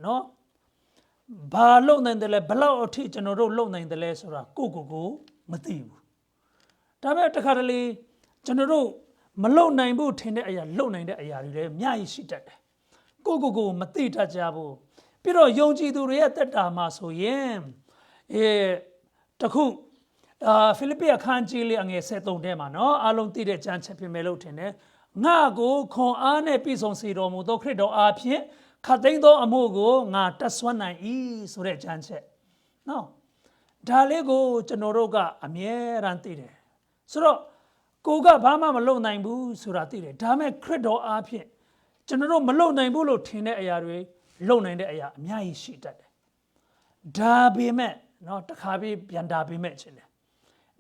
နော်ဘာလုံနိုင်တယ်လဲဘလောက်အထိကျွန်တော်တို့လုံနိုင်တယ်လဲဆိုတာကိုမသိဘူးဒါပေမဲ့တခါတလေကျွန်တော်တို့မလုံနိုင်ဘူးထင်တဲ့အရာလုံနိုင်တဲ့အရာတွေလည်းအများကြီးရှိတတ်တယ်ကိုမသိတတ်ကြဘူးပြီးတော့ယုံကြည်သူတွေရဲ့တက်တာမှာဆိုရင်တခုဖိလိပ္ပိအခန်းကြီးလေးအငယ်73ထဲမှာနော်အားလုံးသိတဲ့ကျမ်းချက်ဖြစ်မယ်လို့ထင်တယ်ငါကိုခွန်အားနဲ့ပြည့်စုံစေတော်မူသောခရစ်တော်အားဖြင့်ခတ်သိမ်းသောအမှုကိုငါတတ်ဆွမ်းနိုင်၏ဆိုတဲ့ကျမ်းချက်နော်ဒါလေးကိုကျွန်တော်တို့ကအမြဲတမ်းသိတယ်ဆိုတော့ကိုကဘာမှမလုပ်နိုင်ဘူးဆိုတာသိတယ်ဒါမဲ့ခရစ်တော်အားဖြင့်ကျွန်တော်တို့မလုပ်နိုင်ဘူးလို့ထင်တဲ့အရာတွေလုပ်နိုင်တဲ့အရာအများကြီးရှိတတ်တယ်ဒါပေမဲ့နော်တခါပြီးပြန်ဒါပေမဲ့ချင်းတယ်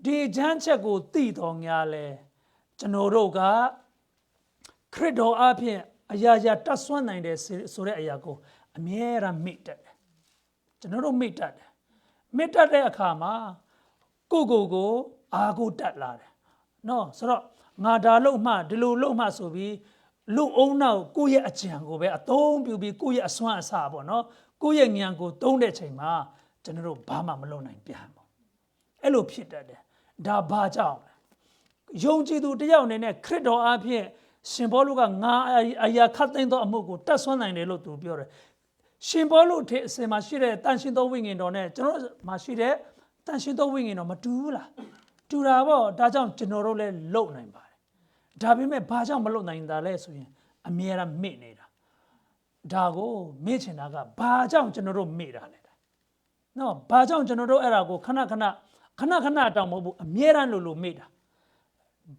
ဒီကျမ်းချက်ကိုသိတော်များလဲကျွန်တော်တို့ကခရစ်တော်အားဖြင့်အရာရာတတ်ဆွမ်းနိုင်တယ်ဆိုတဲ့အရာကိုအမြဲတမ်းမေ့တတ်တယ်ကျွန်တော်တို့မေ့တတ်တယ်မေ့တတ်တဲ့အခါမှာကိုအားကိုတတ်လာတယ်နော်ဆိုတော့ငါဒါလို့မှဒီလိုလို့မှဆိုပြီးလူအုံနောက်ကိုယ့်ရဲ့အကြံကိုပဲအသုံးပြုပြီးကိုယ့်ရဲ့အစွမ်းအစပေါ့နော်ကိုယ့်ရဲ့ဉာဏ်ကိုသုံးတဲ့ချိန်မှာကျွန်တော်တို့ဘာမှမလုပ်နိုင်ပြန်ဘူးအဲ့လိုဖြစ်တတ်တယ်ဒါဘာကြောင့်လဲယုံကြည်သူတယောက်အနေနဲ့ခရစ်တော်အားဖြင့်ရှင်ဘောလုကငါအရာခတ်သိမ်းသောအမှုကိုတတ်ဆွမ်းနိုင်တယ်လို့သူပြောတယ်ရှင်ဘောလုအစင်မှာရှိတဲ့တန်ရှင်သောဝိညာဉ်တော်နဲ့ကျွန်တော်မှာရှိတဲ့တန်ရှင်သောဝိညာဉ်တော်မတူဘူးလားတူတာပေါ့ဒါကြောင့်ကျွန်တော်တို့လည်းလုံနိုင်ပါတယ်ဒါပေမဲ့ဘာကြောင့်မလုံနိုင်တာလဲဆိုရင်အမြဲတမ်းမေ့နေတာဒါကိုမေ့ချင်တာကဘာကြောင့်ကျွန်တော်တို့မေ့တာလဲနော်ဘာကြောင့်ကျွန်တော်တို့အဲ့ဒါကိုခဏတောင်မဟုတ်ဘူးအမြဲတမ်းလို့မေ့တာ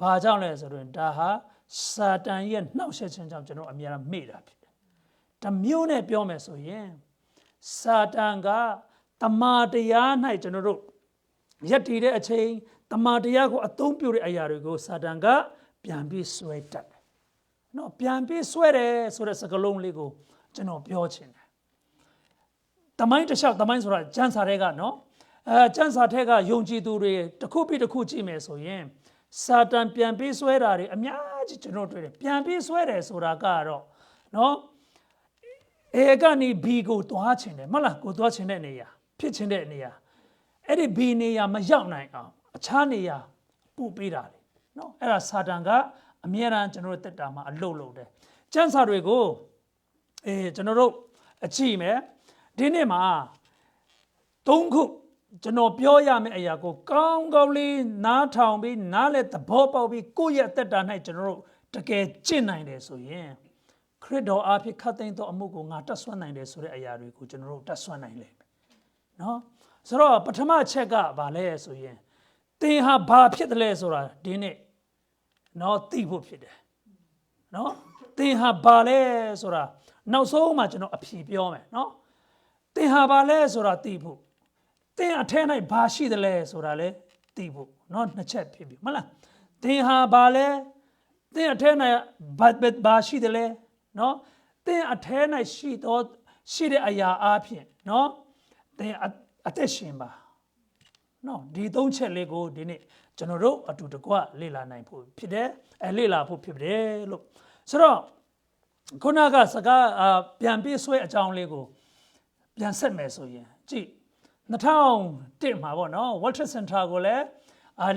ဘာကြောင့်လဲဆိုရင်ဒါဟာစာတန်ရဲ့နှောက်ယှက်ခြင်းကြောင့်ကျွန်တော်အမြဲတမ်းမေ့တာဖြစ်တယ်။ဒါမျိုးနဲ့ပြောမယ်ဆိုရင်စာတန်ကတမန်တရား၌ကျွန်တော်တို့ရက်တည်တဲ့အချိန်တမန်တရားကိုအသုံးပြုတဲ့အရာတွေကိုစာတန်ကပြန်ပြီးဆွဲတတ်တယ်။နော်ပြန်ပြီးဆွဲတယ်ဆိုတဲ့စကားလုံးလေးကိုကျွန်တော်ပြောချင်တယ်။တမိုင်းတစ်လျှောက်တမိုင်းဆိုတာကျမ်းစာတွေကနော်ကျမ်းစာထက်ကယုံကြည်သူတွေတစ်ခုပြီးတစ်ခုကြည့်မယ်ဆိုရင်စာတန်ပြန်ပြီးဆွဲတာတွေအများကြီးကျွန်တော်တွေ့တယ်ပြန်ပြီးဆွဲတယ်ဆိုတာကတော့နော်အေကနေ B ကိုသွားချင်တယ်မဟုတ်လားကိုသွားချင်တဲ့နေရာဖြစ်ချင်တဲ့နေရာအဲ့ဒီ B နေရာမရောက်နိုင်အောင်အခြားနေရာပို့ပေးတာလေနော်အဲ့ဒါစာတန်ကအမြဲတမ်းကျွန်တော်တို့တက်တာမှာအလုတ်လုပ်တယ်ကျမ်းစာတွေကိုကျွန်တော်တို့အကြည့်မယ်ဒီနေ့မှာ၃ခုကျွန်တော်ပြောရမယ့်အရာကိုကောင်းကောင်းလေးနားထောင်ပြီးနားလဲသဘောပေါက်ပြီးကိုယ့်ရဲ့အသက်တာ၌ကျွန်တော်တို့တကယ်ကျင့်နိုင်တယ်ဆိုရင်ခရစ်တော်အားဖြင့်ခတ်သိမ်းသောအမှုကိုငါတတ်ဆွမ်းနိုင်တယ်ဆိုတဲ့အရာတွေကိုကျွန်တော်တို့တတ်ဆွမ်းနိုင်လိမ့်မယ်နော်ဆိုတော့ပထမချက်ကဘာလဲဆိုရင်သင်ဟာဘာဖြစ်တယ်လဲဆိုတာဒီနေ့နော်သိဖို့ဖြစ်တယ်နော်သင်ဟာဘာလဲဆိုတာနောက်ဆုံးမှကျွန်တော်အဖြေပြောမယ်နော်သင်ဟာဘာလဲဆိုတာသိဖို့သင်အထဲ၌ဘာရှိတယ်လဲဆိုတာလဲသိဖို့เนาะနှစ်ချက်ဖြစ်ပြီမဟုတ်လားသင်ဟာဘာလဲသင်အထဲ၌ဘာရှိတယ်လဲเนาะသင်အထဲ၌ရှိတဲ့အရာအပြင်เนาะသင်အသက်ရှင်ပါเนาะဒီသုံးချက်လေးကိုဒီနေ့ကျွန်တော်တို့အတူတကွလေ့လာနိုင်ဖို့ဖြစ်တယ်လေ့လာဖို့ဖြစ်တယ်လို့ဆိုတော့ခုနကစကားပြန်ပြီးဆွဲအကြောင်းလေးကိုပြန်ဆက်မယ်ဆိုရင်ကြည့်2001မှာပေါ့နော် World Trade Center ကိုလည်း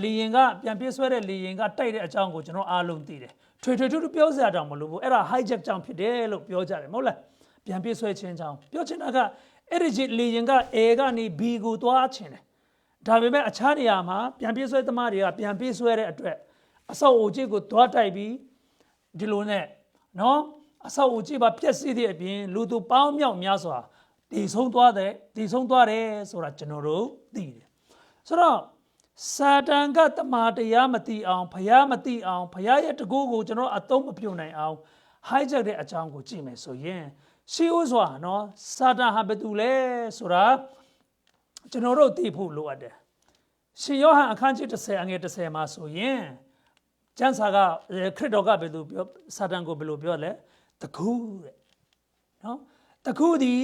လီယင်ကပြန်ပြေးဆွဲတဲ့လီယင်ကတိုက်တဲ့အကြောင်းကိုကျွန်တော်အားလုံးသိတယ်ထွေပြောစရာတောင်မလိုဘူးအဲ့ဒါ hijack ကြောင့်ဖြစ်တယ်လို့ပြောကြတယ်မဟုတ်လားပြန်ပြေးဆွဲခြင်းကြောင့်ပြောချင်တာကအဲ့ဒီလီယင်က A ကနေ B ကိုသွားချင်တယ်ဒါပေမဲ့အခြားနေရာမှာပြန်ပြေးဆွဲသမားတွေကပြန်ပြေးဆွဲတဲ့အတွက်အဆောက်အဦကြီးကိုသွားတိုက်ပြီးဒီလိုနဲ့နော်အဆောက်အဦကြီးပါပြက်စီးတဲ့အပြင်လူသူပေါင်းမြောက်များစွာတည်ဆုံးသွားတယ်ဆိုတာကျွန်တော်တို့သိတယ်ဆိုတော့စာတန်ကတမန်တရားမသိအောင်ဘုရားမသိအောင်ဘုရားရဲ့တကူကိုကျွန်တော်အသုံးမပြုနိုင်အောင် hijack တဲ့အကြောင်းကိုကြည့်မယ်ဆိုရင်ရှေးဥစွာနော်စာတန်ဟာဘယ်သူလဲဆိုတာကျွန်တော်တို့သိဖို့လိုအပ်တယ်ရှင်ယောဟန်အခန်းကြီး10အငယ်10မှာဆိုရင်ကျမ်းစာကခရစ်တော်ကဘယ်သူပြောစာတန်ကိုဘယ်လိုပြောလဲတကူတဲ့နော်တကူဒီ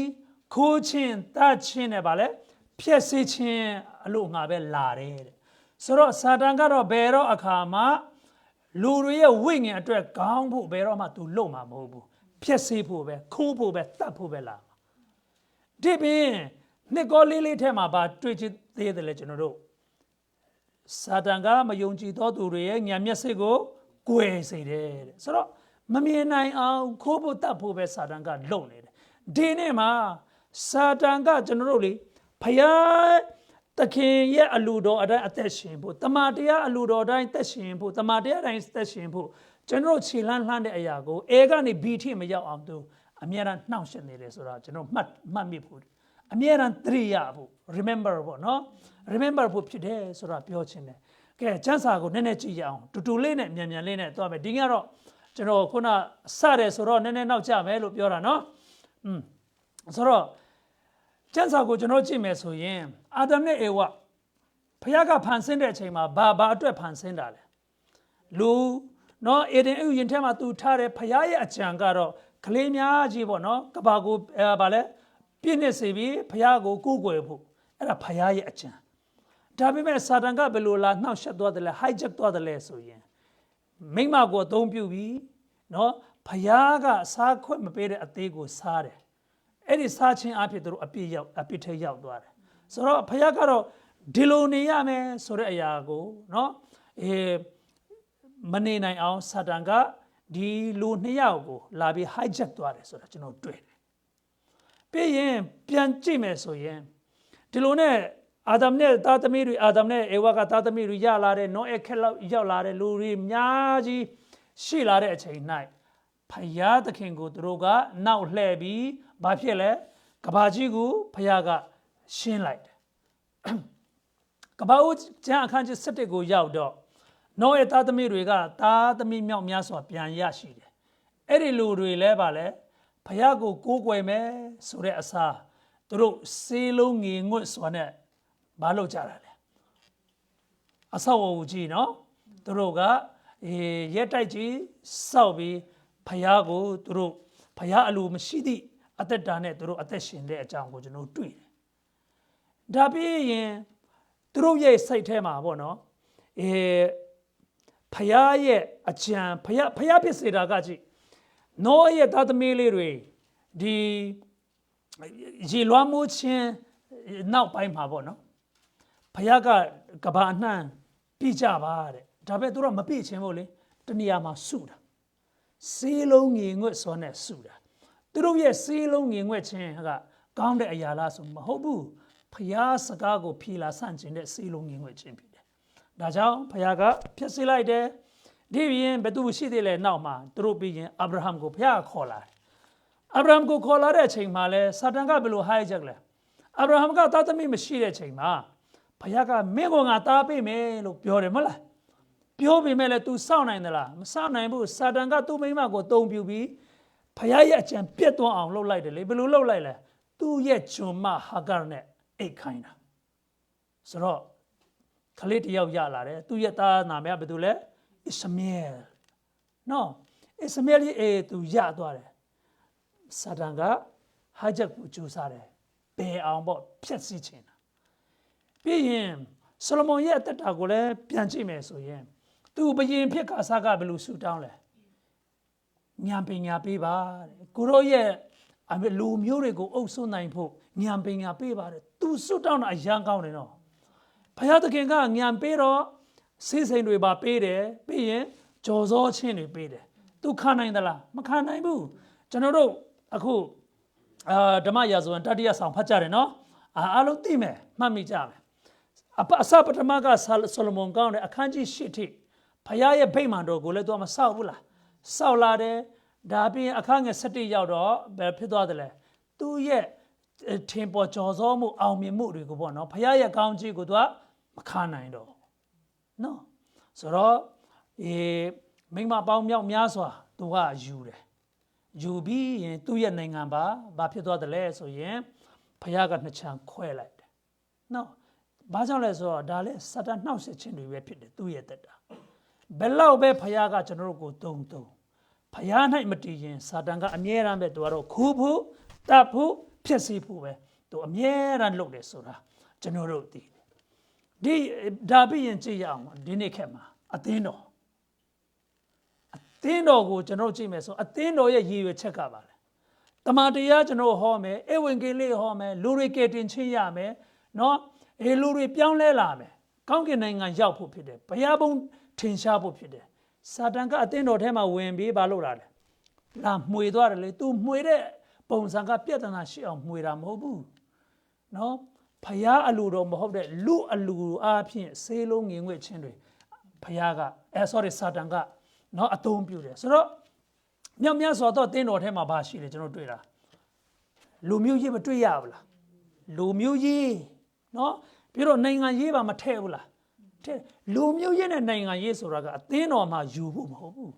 ခိုးခြင်းတတ်ခြင်းနဲ့ဗာလဲဖျက်ဆီးခြင်းအလို့ငါပဲလာတယ်တဲ့ဆိုတော့စာတန်ကတော့ဘယ်တော့အခါမှလူတွေရဲ့ဝိညာဉ်အတွက်ကောင်းဖို့ဘယ်တော့မှသူလုပ်မှာမဟုတ်ဘူး ဖျက်ဆီးဖို့ပဲခိုးဖို့ပဲတတ်ဖို့ပဲလာဒီပင်နှစ်ကောလေးထဲမှာပါတွေ့ချသေးတယ်လေကျွန်တော်တို့စာတန်ကမယုံကြည်သောသူတွေရဲ့ဉာဏ်မျက်စိကိုကွယ်စေတယ်တဲ့ဆိုတော့မမြင်နိုင်အောင်ခိုးဖို့တတ်ဖို့ပဲစာတန်ကလုပ်နေတယ်ဒီနေ့မှာစာတန်ကကျွန်တော်တို့လေဖယားသခင်ရဲ့အလူတော်အတိုင်းအသက်ရှင်ဖို့တမန်တရားအလူတော်တိုင်းသက်ရှင်ဖို့တမန်တရားတိုင်းသက်ရှင်ဖို့ကျွန်တော်ခြေလှမ်းတဲ့အရာကိုအေကနေဘီထိမရောက်အောင်သူအမြဲတမ်းနှောင့်ယှက်နေတယ်ဆိုတာကျွန်တော်မှတ်မိဖို့အမြဲတမ်းသတိရဖို့ remember ပေါ့နော် remember ဖို့ဖြစ်တယ်ဆိုတာပြောချင်တယ်ကဲကျမ်းစာကိုနည်းနည်းကြည့်ရအောင်တူတူလေးနဲ့မြန်လေးနဲ့သွားမယ်ဒီကတော့ကျွန်တော်ခုနစတယ်ဆိုတော့နည်းနည်းနောက်ကျမယ်လို့ပြောတာနော်ဆိုတော့ကျမ်းစာကိုကျွန်တော်ကြည့်မယ်ဆိုရင်အာဒမ်နဲ့အေဝဖခင်ကဖန်ဆင်းတဲ့အချိန်မှာဘာအတွက်ဖန်ဆင်းတာလဲလူနော်အေဒင်ဥယျာဉ်ထဲမှာသူထားတဲ့ဖခင်ရဲ့အကြံကတော့ကလေးများကြီးပေါ့နော်ကဘာကိုဗာလဲပြည့်နေစေပြီးဖခင်ကိုကိုးကွယ်ဖို့အဲ့ဒါဖခင်ရဲ့အကြံဒါပေမဲ့စာတန်ကဘယ်လိုလာနှောက်ယှက်သွားတယ်လဲ hijack သွားတယ်လဲဆိုရင်မိမကိုအသုံးပြုပြီးနော်ဖခင်ကစားခွင့်မပေးတဲ့အသေးကိုစားတယ်အဲ့ဒီစားခြင်းအဖြစ်သူတို့အပြစ်ထဲရောက်သွားတယ်ဆိုတော့ဖခင်ကတော့ဒီလိုနေရမယ်ဆိုတဲ့အရာကိုနော်မနေနိုင်အောင်စာတန်ကဒီလူနှစ်ယောက်ကိုလာပြီး hijack သွားတယ်ဆိုတာကျွန်တော်တွေ့တယ်ပြီးရင်ပြန်ကြည့်မယ်ဆိုရင်ဒီလိုနဲ့အာဒမ်နဲ့သားသမီးတွေအာဒမ်နဲ့အေဝါကသားသမီးတွေရလာတဲ့နောအခက်လောက်ရောက်လာတဲ့လူတွေအများကြီးရှိလာတဲ့အချိန်၌ဖယားသခင်ကိုသူတို့ကနောက်လှည့်ပြီးဘာဖြစ်လဲကဘာကြီးကိုဖယားကရှင်းလိုက်တယ်ကဘာဦးကျမ်းအခန်းကြီး7ကိုရောက်တော့နောရဲ့သားသမီးတွေကသားသမီးမြောက်များစွာပြန်ရရှိတယ်အဲ့ဒီလူတွေလည်းပါလဲဖယားကိုကိုးကွယ်မယ်ဆိုတဲ့အစားသူတို့စေးလုံးငေငွတ်စွာနဲ့မလုပ်ကြတာလေအဆောက်အဦကြီးနော်သူတို့ကရက်တိုက်ကြီးစောက်ပြီးဖယားကိုသူတို့ဖယားအလိုမရှိသည့်အသက်တာနဲ့သူတို့အသက်ရှင်တဲ့အကြောင်းကိုကျွန်တော်တွေ့တယ်ဒါပြီးရင်သူတို့ရဲ့စိတ်ထဲမှာပေါ့နော်ဖယားရဲ့အကြံဖယားဖြစ်စေတာကကြည့်နောရဲ့သားသမီးလေးတွေဒီရေလွှမ်းမိုးခြင်းနောက်ပိုင်းမှာပေါ့နော်ဖယားကဘာအနှံ့ပြကြပါတဲ့ဒါပေမဲ့သူတို့မပြခြင်းမို့လေတနေရာမှာစုတာစေးလုံးငေငွတ်စောနဲ့စုတာသူတို့ရဲ့စေးလုံးငေငွတ်ခြင်းကကောင်းတဲ့အရာလားဆိုမဟုတ်ဘူးဖယားစကားကိုဖြေလာဆန့်ကျင်တဲ့စေးလုံးငေငွတ်ခြင်းဖြစ်တယ်ဒါကြောင့်ဖယားကဖျက်ဆီးလိုက်တယ်ဒီပြင်ဘယ်သူရှိသေးလဲနောက်မှာသူတို့ပြီးရင်အာဗြဟံကိုဖယားခေါ်လာတယ်အာဗြဟံကိုခေါ်လာတဲ့အချိန်မှာလဲစာတန်ကဘယ်လို hijack လဲအာဗြဟံကသားသမီးမရှိတဲ့အချိန်မှာဖယားကမင်းကငါသားပေးမယ်လို့ပြောတယ်မဟုတ်လားပြောပေမဲ့လည်း तू စောင့်နိုင်သလားမစောင့်နိုင်ဘူးစာတန်ကသူ့မိမကိုတုံပြူပြီးဖယားရဲ့အကြံပြတ်သွားအောင်လုပ်လိုက်တယ်လေဘယ်လိုလုပ်လိုက်လဲသူ့ရဲ့ဂျွန်မဟာဂါနဲ့အိတ်ခိုင်းတာဆိုတော့ခလေးတယောက်ရလာတယ်သူ့ရဲ့သားနာမည်ကဘယ်သူလဲအစ္စမေလ်နော်အစ္စမေလ်ရဲ့သူရသွားတယ်စာတန်ကဟာဂျက်ကိုကြိုးစားတယ်ဘယ်အောင်ပေါ့ဖြတ်စည်းခြင်းပြီးရင်ဆလမုန်ရဲ့အသက်တာကိုလည်းပြန်ကြည့်မယ်ဆိုရင်သူဘယင်ဖြစ်ခါစားကဘယ်လိုဆူတောင်းလဲဉာဏ်ပညာပေးပါတဲ့ကိုရောရဲ့လူမျိုးတွေကိုအုပ်စိုးနိုင်ဖို့ဉာဏ်ပညာပေးပါတယ်သူဆူတောင်းတာအရန်ကောင်းတယ်နော်ဘုရားသခင်ကဉာဏ်ပေးတော့စိစိမ်တွေပါပေးတယ်ပြီးရင်ကြော်စောချင်းတွေပေးတယ်သူခံနိုင်သလားမခံနိုင်ဘူးကျွန်တော်တို့အခုဓမ္မရာဇဝင်တတိယဆောင်ဖတ်ကြတယ်နော်အားလုံးသိမယ်မှတ်မိကြမယ်အစပထမကဆလမုန်ကောင်းတဲ့အခန်းကြီး၈ထိဖယားရဲ့ဗိမာန်တော်ကိုလည်းသူကမဆောက်ဘူးလားဆောက်လာတယ်ဒါပြင်အခန်းငယ်၁၁ရောက်တော့ဘယ်ဖြစ်သွားတယ်လဲသူ့ရဲ့ထင်ပေါ်ကြော်စောမှုအောင်မြင်မှုတွေကိုပေါ့နော်ဖယားရဲ့ကောင်းကြီးကိုသူကမခံနိုင်တော့နော်ဆိုတော့မိမပေါင်းမြောက်များစွာသူကယူတယ်ယူပြီးရင်သူ့ရဲ့နိုင်ငံဘာဖြစ်သွားတယ်လဲဆိုရင်ဖယားကနှစ်ချမ်းခွဲလိုက်တယ်နော်ဘာကြောင့်လဲဆိုတော့ဒါလည်းစတန်နှောက်ဆက်ခြင်းတွေပဲဖြစ်တယ်သူ့ရဲ့တက်တာဘယ်လောက်ပဲဖယားကကျွန်တော်တို့ကိုတုံဖယား၌မတည်ရင်စာတန်ကအမြဲတမ်းပဲသူကတော့ခူးဖို့တတ်ဖို့ဖျက်ဆီးဖို့ပဲသူအမြဲတမ်းလုပ်တယ်ဆိုတာကျွန်တော်တို့သိတယ်ဒီဒါပြီးရင်ကြည့်ရအောင်ဒီနေ့ခက်မှာအသင်းတော် တင်းတော်ကိုကျွန်တော်ကြည့်မယ်ဆိုအသင်းတော်ရဲ့ရည်ရွယ်ချက်ကပါလေတမန်တရားကျွန်တော်ဟောမယ်ဧဝံဂေလိဟောမယ်လူတွေကယ်တင်ချင်းရမယ်နော်လူတွေပြောင်းလဲလာမယ်ကောင်းကင်နိုင်ငံရောက်ဖို့ဖြစ်တယ်ဘုရားဘုံထင်ရှားဖို့ဖြစ်တယ်စာတန်ကအသင်းတော်ထဲမှာဝင်ပြီးဘာလုပ်လာလဲလာမှွေသွားတယ်လေသူမှွေတဲ့ပုံစံကပြဿနာရှိအောင်မှွေတာမဟုတ်ဘူးနော်ဘုရားအလိုတော်မဟုတ်တဲ့လူအလိုအားဖြင့်ဆေးလုံးငင်ငွေ့ချင်းတွေဘုရားကစာတန်ကနော်အသုံးပြုတယ်ဆိုတော့မြောက်များစွာသောတင်းတော်ထဲမှာဘာရှိလဲကျွန်တော်တွေ့တာလူမျိုးရေးမတွေ့ရဘူးလားလူမျိုးရေးနော်ပြီးတော့နိုင်ငံရေးပါမထည့်ဘူးလားထည့်လူမျိုးရေးနဲ့နိုင်ငံရေးဆိုတာကအသင်းတော်မှာယူဖို့မဟုတ်ဘူး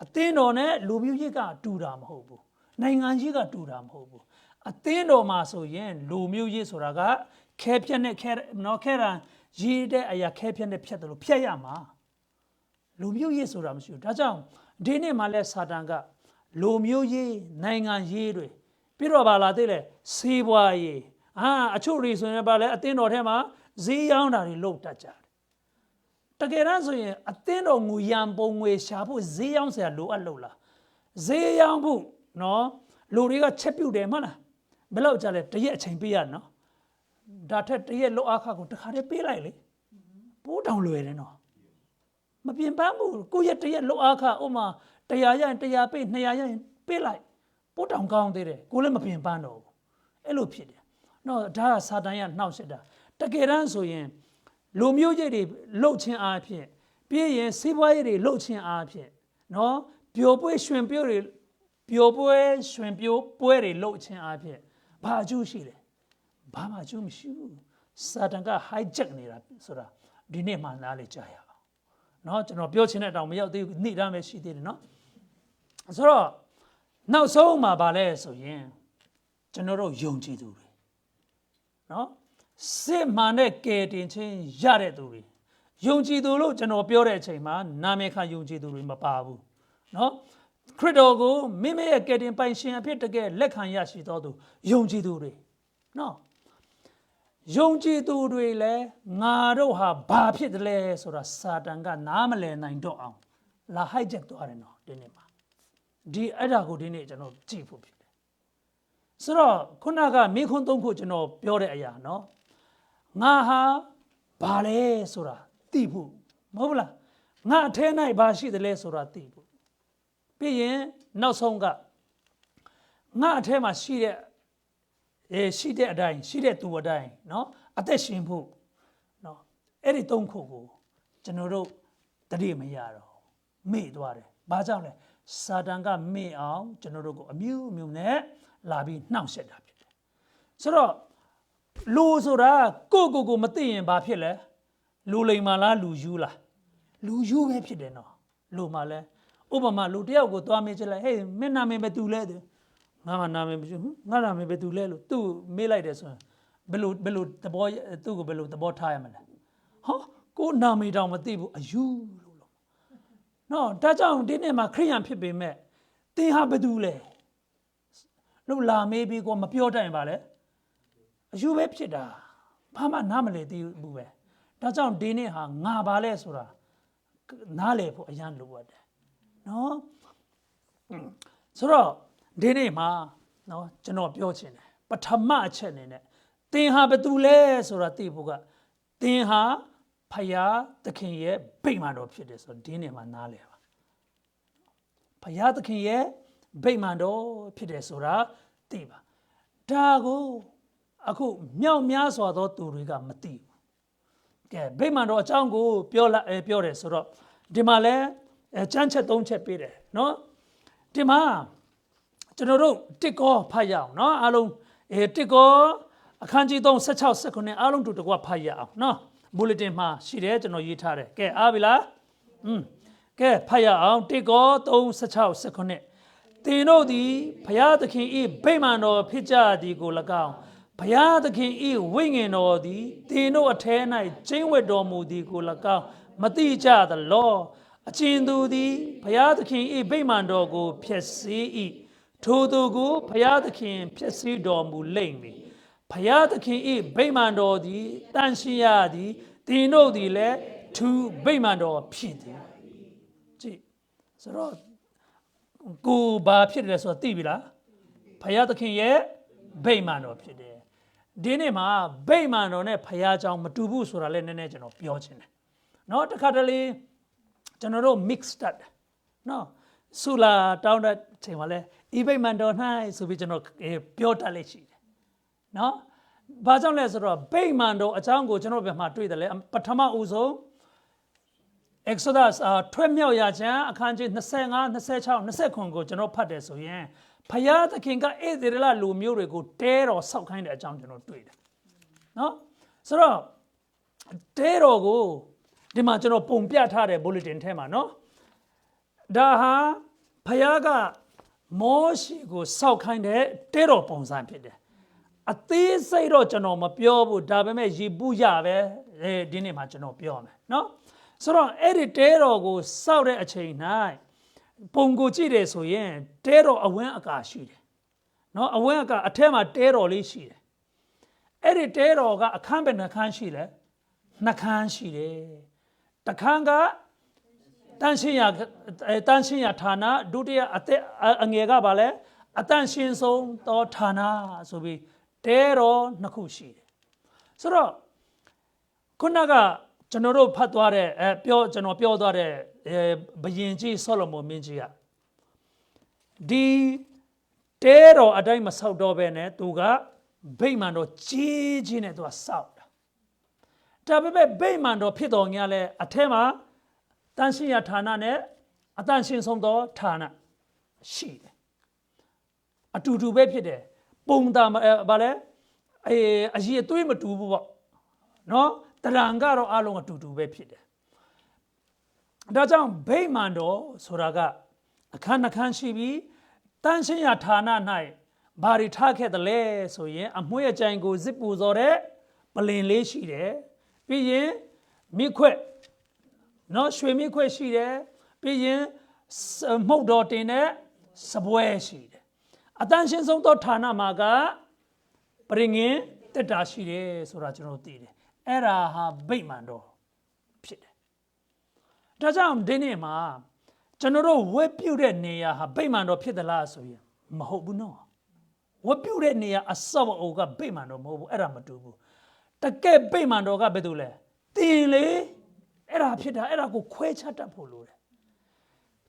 အသင်းတော်နဲ့လူမျိုးရေးကတူတာမဟုတ်ဘူးနိုင်ငံရေးကတူတာမဟုတ်ဘူးအသင်းတော်မှာဆိုရင်လူမျိုးရေးဆိုတာကခဲဖြက်နဲ့ခဲနော်ခဲရန်ရေးတဲ့အရာခဲဖြက်နဲ့ဖြတ်တယ်လို့ဖြတ်ရမှာလူမျိုးရေးဆိုတာမရှိဘူးဒါကြောင့်ဒီနေ့မှလဲစာတန်ကလူမျိုးရေးနိုင်ငံရေးတွေပြီးတော့ဗာလာသေးလဲစေးပွားရေးအချို့တွေဆိုရင်ဗာလဲအသင်းတော်ထဲမှာဈေးရောင်းတာတွေလုပ်တတ်ကြတယ်တကယ်တမ်းဆိုရင်အသင်းတော်ငွေရန်ပုံငွေရှာဖို့ဈေးရောင်းစရာလိုအပ်လို့လားဈေးရောင်းဖို့နော်လူတွေကချက်ပြုတ်တယ်မဟုတ်လားဘယ်လောက်ကြာလဲတရက်အချိန်ပေးရနော်ဒါထက်တရက်လောက်အခါကိုတခါတည်းပေးလိုက်လေပိုးတောင်လွယ်တယ်နော်မပြင်ပန်းဘူးကိုရက်တရက်လောက်အခါဥမာ100ရရင်100ပေး200ရရင်ပေးလိုက်ပိုးတောင်ကောင်းသေးတယ်ကိုလည်းမပြင်ပန်းတော့ဘူးအဲ့လိုဖြစ်တယ်နော်ဒါကစာတန်ရနှောက်ရှက်တာတကယ်တမ်းဆိုရင်လူမျိုးရေးတွေလှုပ်ခြင်းအားဖြင့်ပြီးရင်စီးပွားရေးတွေလှုပ်ခြင်းအားဖြင့်နော်ပျော်ပွဲရွှင်ပွဲတွေလှုပ်ခြင်းအားဖြင့်ဘာအကျိုးရှိလဲဘာမှအကျိုးမရှိဘူးစာတန်က hijack နေတာဆိုတာဒီနေ့မှနားလေကြားရအောင်နော်ကျွန်တော်ပြောချင်တဲ့အတောင်မရောက်သေးဘူးနေ့တိုင်းပဲရှိသေးတယ်နော်ဆိုတော့နောက်ဆုံးမှာဗာလဲဆိုရင်ကျွန်တော်တို့ယုံကြည်သူတွေနော်စစ်မှန်တဲ့ကယ်တင်ခြင်းရတဲ့သူတွေယုံကြည်သူလို့ကျွန်တော်ပြောတဲ့အချိန်မှာနာမည်ခံယုံကြည်သူတွေမပါဘူးနော်ခရစ်တော်ကိုမိမိရဲ့ကယ်တင်ပိုင်ရှင်အဖြစ်တကယ်လက်ခံရရှိတော်သူယုံကြည်သူတွေနော်ယုံကြည်သူတွေလည်းငါတို့ဟာဘာဖြစ်တယ်လဲဆိုတာစာတန်ကနားမလည်နိုင်တော့အောင်လာ hijack သွားတယ်နော်ဒီနေ့မှာအဲ့ဒါကိုဒီနေ့ကျွန်တော်ကြည့်ဖို့ဖြစ်တယ်ဆိုတော့ခုနကမိခွန်းသုံးခုကျွန်တော်ပြောတဲ့အရာနော်ငါဟာဘာလဲဆိုတာသိဖို့မဟုတ်လားငါအထဲ၌ဘာရှိတယ်လဲဆိုတာသိဖို့ပြီးရင်နောက်ဆုံးကငါအထဲမှာရှိတဲ့အတိုင်းရှိတဲ့သူအတိုင်းနော်အသက်ရှင်ဖို့နော်အဲ့ဒီသုံးခုကိုကျွန်တော်တို့တတိမရတော့မေ့သွားတယ်ဘာကြောင့်လဲစာတန်ကမေ့အောင်ကျွန်တော်တို့ကိုအမျိုးနဲ့လာပြီးနှောင့်ယှက်တာဖြစ်တယ်ဆိုတော့လူဆိုတာကိုမသိရင်ဘာဖြစ်လဲလူလိမ်မာလားလူယူလားလူယူပဲဖြစ်တယ်နော်လူမှလည်းဥပမာလူတယောက်ကိုသွားမေးချလိုက်ဟေးမင်းနာမည်ပဲသူလဲတဲ့ငါနာမည်မရှိဘူးငါနာမည်ပဲသူလဲလို့သူ့မေးလိုက်တယ်ဆိုရင်ဘယ်လိုသဘောသူ့ကိုဘယ်လိုသဘောထားရမလဲဟောကိုနာမည်တောင်မသိဘူးအယူလို့နော်ဒါကြောင့်ဒီနေ့မှာခရိယန်ဖြစ်ပေမဲ့သင်ဟာဘယ်သူလဲလို့လာမေးပြီးကိုမပြောတတ်ရင်ပါလေအယူပဲဖြစ်တာဘာမှနားမလည်သေးဘူးပဲဒါကြောင့်ဒီနေ့ဟာငါပါလဲဆိုတာနားလည်ဖို့အရန်လိုအပ်တယ်နော်ဆိုတော့ဒီနေ့မှာနော်ကျွန်တော်ပြောချင်တယ်ပထမအချက်အနေနဲ့သင်ဟာဘယ်သူလဲဆိုတာသိဖို့ကသင်ဟာဖယားသခင်ရဲ့ဗိမာန်တော်ဖြစ်တယ်ဆိုတော့ဒီနေ့မှာနားလည်ပါဖယားသခင်ရဲ့ဗိမာန်တော်ဖြစ်တယ်ဆိုတာသိပါဒါကိုအခုမြောက်များစွာသောသူတွေကမသိဘူးကဲဗိမာန်တော်အကြောင်းကိုပြောတယ်ဆိုတော့ဒီမှာလဲကျမ်းချက်၃ချက်ပေးတယ်နော်ဒီမှာကျွန်တော်တို့တစ်ကောဖတ်ရအောင်နော်အားလုံးတစ်ကောအခန်းကြီး3 16 19အားလုံးတူတကွဖတ်ရအောင်နော်ဘူလက်တင်မှာရှိတယ်ကျွန်တော်ရေးထားတယ်ကဲအားပြီလားကဲဖတ်ရအောင်တစ်ကော3 16 19သင်တို့သည်ဘုရားသခင်၏ဗိမာန်တော်ဖြစ်ကြသည်ကို၎င်းဘုရားသခင်၏ဝိညာဉ်တော်သည်သင်တို့အထဲ၌ကျင့်ဝတ်တော်မူသည်ကို၎င်းမသိကြသလောအချင်းသူသည်ဘုရားသခင်၏ဗိမာန်တော်ကိုဖျက်ဆီး၏ထိုသူကိုဘုရားသခင်ဖျက်ဆီးတော်မူလိမ့်မည်ဘုရားသခင်၏ဗိမာန်တော်သည်တန်ရှင်းရသည်သင်တို့သည်လည်းသူဗိမာန်တော်ဖြစ်သည်ကြည့် ဆိုတော့ကိုဘာဖြစ်တယ်ဆိုတော့သိပြီလားဖယားသခင်ရဲ့ဗိမာန်တော်ဖြစ်တယ်ဒီနေ့မှာဗိမာန်တော်နဲ့ဖယားเจ้าမတူဘူးဆိုတာလည်းနည်းနည်းကျွန်တော်ပြောချင်တယ်เนาะတခါတလေကျွန်တော်တို့ mixed up เนาะဆူလာတောင်းတဲ့ချိန်မှာလဲဤဗိမာန်တော်၌ဆိုပြီးကျွန်တော်ပြောတတ်လိမ့်ရှိတယ်เนาะဘာကြောင့်လဲဆိုတော့ဗိမာန်တော်အကြောင်းကိုကျွန်တော်ပြန်မှတွေ့တယ်လေပထမဦးဆုံး Exodus ထွဲ့မြောက်ရာကျမ်းအခန်းကြီး25 26 29ကိုကျွန်တော်ဖတ်တယ်ဆိုရင်ဖယားသခင်ကဧသရေလလူမျိုးတွေကိုတဲတော်ဆောက်ခိုင်းတဲ့အကြောင်းကျွန်တော်တွေ့တယ်နော်ဆိုတော့တဲတော်ကိုဒီမှာကျွန်တော်ပုံပြထားတဲ့ bulletin ထဲမှာနော်ဒါဟာဖယားကမောရှိကိုဆောက်ခိုင်းတဲ့တဲတော်ပုံစံဖြစ်တယ်အသေးစိတ်တော့ကျွန်တော်မပြောဘူးဒါပေမဲ့ရေပူရပဲဒီနေ့မှာကျွန်တော်ပြောမယ်နော်ဆိုတော့အဲ့ဒီတဲတော်ကိုစောက်တဲ့အချိန်၌ပုံကိုကြည့်တယ်ဆိုရင်တဲတော်အဝန်းအကာရှိတယ်နော်အဝန်းအကာအထက်မှာတဲတော်လေးရှိတယ်အဲ့ဒီတဲတော်ကအခန်းပဲနှခန်းရှိတယ်နှခန်းရှိတယ်တခန်းကတန်ရှင်းရဌာနဒုတိယအငယ်ကပါလဲအတန်ရှင်းဆုံးသောဌာနဆိုပြီးတဲတော်နှစ်ခုရှိတယ်ဆိုတော့ခုနကကျွန်တော်တို့ဖတ်သွားတဲ့ကျွန်တော်ပြောသွားတဲ့ဘုရင်ကြီးဆောလမုန်မင်းကြီးကဒီတဲတော်အတိုင်းမဆောက်တော့ဘဲနဲ့သူကဗိမာန်တော်ကြီးကြီးနဲ့သူကဆောက်တာဒါပေမဲ့ဗိမာန်တော်ဖြစ်တော်ညာလဲအထက်မှာတန်ရှင်းရဌာနနဲ့အတန်ရှင်းဆုံးသောဌာနရှိတယ်အတူတူပဲဖြစ်တယ်ပုံတာဗာလဲအရေးအသွေးမတူဘူးပေါ့နော်တရံကတော့အလုံးအတူတူပဲဖြစ်တယ်ဒါကြောင့်ဗိမာန်တော်ဆိုတာကအခန်းနှခန်းရှိပြီးတန်ရှင်းရဌာန၌ဘာတွေထားခဲ့တယ်လဲဆိုရင်အမွှေးအကြိုင်ကိုဇစ်ပူဇော်တဲ့ပလင်လေးရှိတယ်ပြီးရင်မိခွက်နော်ရွှေမိခွက်ရှိတယ်ပြီးရင်မှုတ်တော်တင်တဲ့စပွဲရှိတယ်အတန်ရှင်းဆုံးသောဌာနမှာကပရိငင်တက်တာရှိတယ်ဆိုတာကျွန်တော်သိတယ်အဲ့ဒါဟာဗိမာန်တော်ဖြစ်တယ်ဒါကြောင့်ဒီနေ့မှာကျွန်တော်တို့ဝတ်ပြုတဲ့နေရာဟာဗိမာန်တော်ဖြစ်သလားဆိုရင်မဟုတ်ဘူးနော်ဝတ်ပြုတဲ့နေရာအစောအအုပ်ကဗိမာန်တော်မဟုတ်ဘူးအဲ့ဒါမတူဘူးတကယ်ဗိမာန်တော်ကဘယ်သူလဲတင်လေအဲ့ဒါဖြစ်တာအဲ့ဒါကိုခွဲခြားတတ်ဖို့လိုတယ်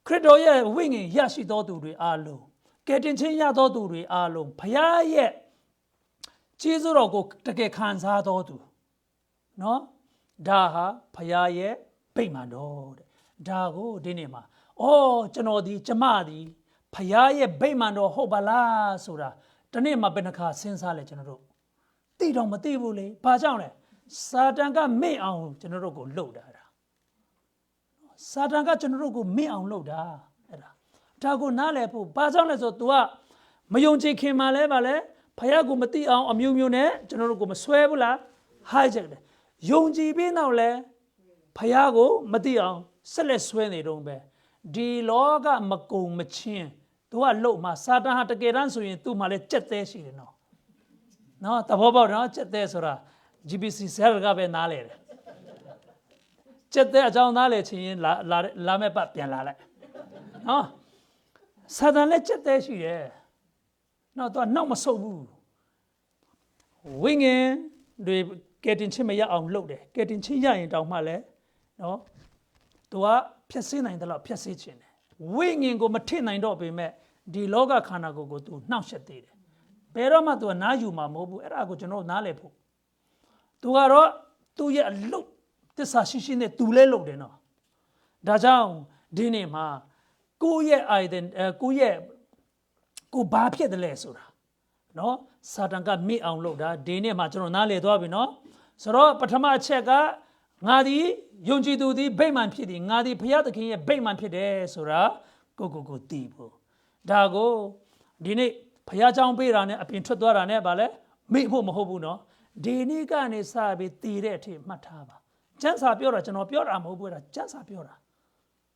ခရစ်တော်ရဲ့ဝိညာဉ်ရရှိသောသူတွေအားလုံးကယ်တင်ခြင်းရသောသူတွေအားလုံးဘုရားရဲ့ကျေးဇူးတော်ကိုတကယ်ခံစားတော်သူနော်ဒါဟာဖယားရဲ့ဗိမာန်တော်တဲ့ဒါကိုဒီနေ့မှာကျွန်တော်ဒီကျမဒီဖယားရဲ့ဗိမာန်တော်ဟုတ်ပါလားဆိုတာဒီနေ့မှာဘယ်နှခါစဉ်းစားလဲကျွန်တော်တို့သိတော့မသိဘူးလေဘာကြောင့်လဲစာတန်ကမေ့အောင်ကျွန်တော်တို့ကိုလှုပ်တာစာတန်ကကျွန်တော်တို့ကိုမေ့အောင်လှုပ်တာအဲ့ဒါကိုနားလည်ဖို့ဘာကြောင့်လဲဆိုတော့ तू ကမယုံကြည်ခင်မှာလဲဗာလဲဖယားကိုမသိအောင်အမျိုးမျိုးနဲ့ကျွန်တော်တို့ကိုမဆွဲဘူးလားhijack တယ်ယုံကြည်ပြီးနောက်လဲဖယားကိုမသိအောင်ဆက်လက်ဆွဲနေတော့ပဲဒီလောကမကုံမချင်းသူကလှုပ်မှာစာတန်ဟာတကယ်တမ်းဆိုရင်သူ့မှာလဲကြက်သေးရှိတယ်နော်တဘောပေါက်နော်ကြက်သေးဆိုတာ GBC ဆရာကပဲနားလဲတယ်ကြက်တဲ့အကြောင်းနားလဲချင်းရင်လာမဲ့ပတ်ပြန်လာလိုက်နော်စာတန်လဲကြက်သေးရှိတယ်နော်သူကနောက်မဆုတ်ဘူးဝိညာဉ်တွေကယ်တင်ခြင်းမရအောင်လုပ်တယ်ကယ်တင်ခြင်းရရင်တောင်မှလည်းနော်သူကဖြည့်ဆင်းနိုင်တယ်လို့ဖြည့်ဆင်းခြင်းတယ်ဝိညာဉ်ကိုမထစ်နိုင်တော့ပေမဲ့ဒီလောကခန္ဓာကိုယ်ကိုသူနှောက်ယှက်သေးတယ်ဘယ်တော့မှသူကနားယူမှာမဟုတ်ဘူးအဲ့ဒါကိုကျွန်တော်နားလည်ဖို့သူကတော့သူ့ရဲ့အလုပ်သစ္စာရှိရှိနဲ့သူလဲလုပ်တယ်နော်ဒါကြောင့်ဒီနေ့မှာကိုယ့်ရဲ့ကိုဘာဖြစ်တယ်လဲဆိုတာနော်စာတန်ကမိအောင်လုပ်တာဒီနေ့မှာကျွန်တော်နားလည်သွားပြီနော်ဆိုတော့ပထမအချက်ကငါသည်ယုံကြည်သူသည်ဗိမာန်ဖြစ်သည်ငါသည်ဘုရားသခင်ရဲ့ဗိမာန်ဖြစ်တယ်ဆိုတာကိုသိဖို့ဒါကိုဒီနေ့ဘုရားကြောင်းပေးတာနဲ့အပြင်ထွက်သွားတာနဲ့ဗာလဲမိဖို့မဟုတ်ဘူးနော်ဒီနေ့ကနေစပြီးတည်တဲ့အထိမှတ်ထားပါကျမ်းစာပြောတာကျွန်တော်ပြောတာမဟုတ်ဘူးအဲ့ဒါကျမ်းစာပြောတာ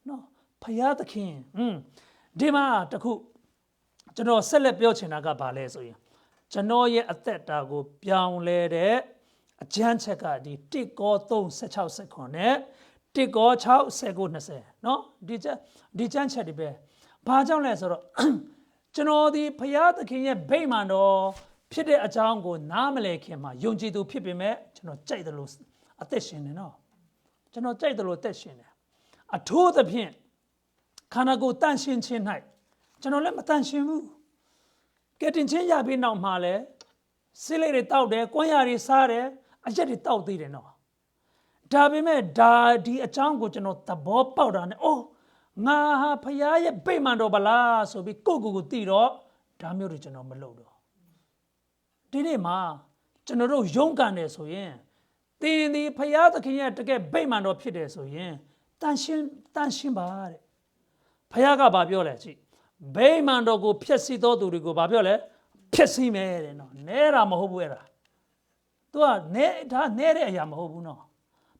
နော်ဘုရားသခင်ဒီမှာတခုကျွန်တော်ဆက်လက်ပြောချင်တာကဘာလဲဆိုရင်ကျွန်တော်ရဲ့အသက်တာကိုပြောင်းလဲတဲ့အကျမ်းချက်ကဒီ1 Cor 3:16 နဲ့ တစ်ကော6 19 20เนาะဒီချမ်းချက်တွေပဲဘာကြောင့်လဲဆိုတော့ကျွန်တော်ဒီဖရာသခင်ရဲ့ဗိမာန်တော်ဖြစ်တဲ့အကြောင်းကိုနားမလည်ခင်မှာယုံကြည်သူဖြစ်ပေမဲ့ကျွန်တော်ကြိုက်တယ်လို့အသက်ရှင်တယ်เนาะကျွန်တော်ကြိုက်တယ်လို့အသက်ရှင်တယ်အထိုးသဖြင့်ခန္ဓာကိုယ်တန့်ရှင်းခြင်း၌ကျွန်တော်လည်းမတန့်ရှင်းဘူးကဲတင်ချင်းရပြီးနောက်မှာလဲစိလိတ်တွေတောက်တယ်၊ကွမ်းရတွေစားတယ်အရက်တွေတောက်သေးတယ်နော်ဒါပေမဲ့ဒီအကြောင်းကိုကျွန်တော်သဘောပေါက်တာနဲ့အိုးငါဟာဖရာရဲ့ဗိမာန်တော်ဗလားဆိုပြီးကိုသိတော့ဒါမျိုးတွေကျွန်တော်မလုပ်တော့ဒီနေ့မှာကျွန်တော်တို့ရုန်းကန်တယ်ဆိုရင်သင်ဒီဖရာသခင်ရဲ့တကယ်ဗိမာန်တော်ဖြစ်တယ်ဆိုရင်တန်ရှင်းပါတဲ့ဖရာကဘာပြောလဲကြည့်ဗိမာန်တော်ကိုဖျက်ဆီးသောသူတွေကိုဘာပြောလဲဖျက်ဆီးမယ်တဲ့နော်နဲတာမဟုတ်ဘူးအဲ့ဒါသူကနဲတဲ့အရာမဟုတ်ဘူးနော်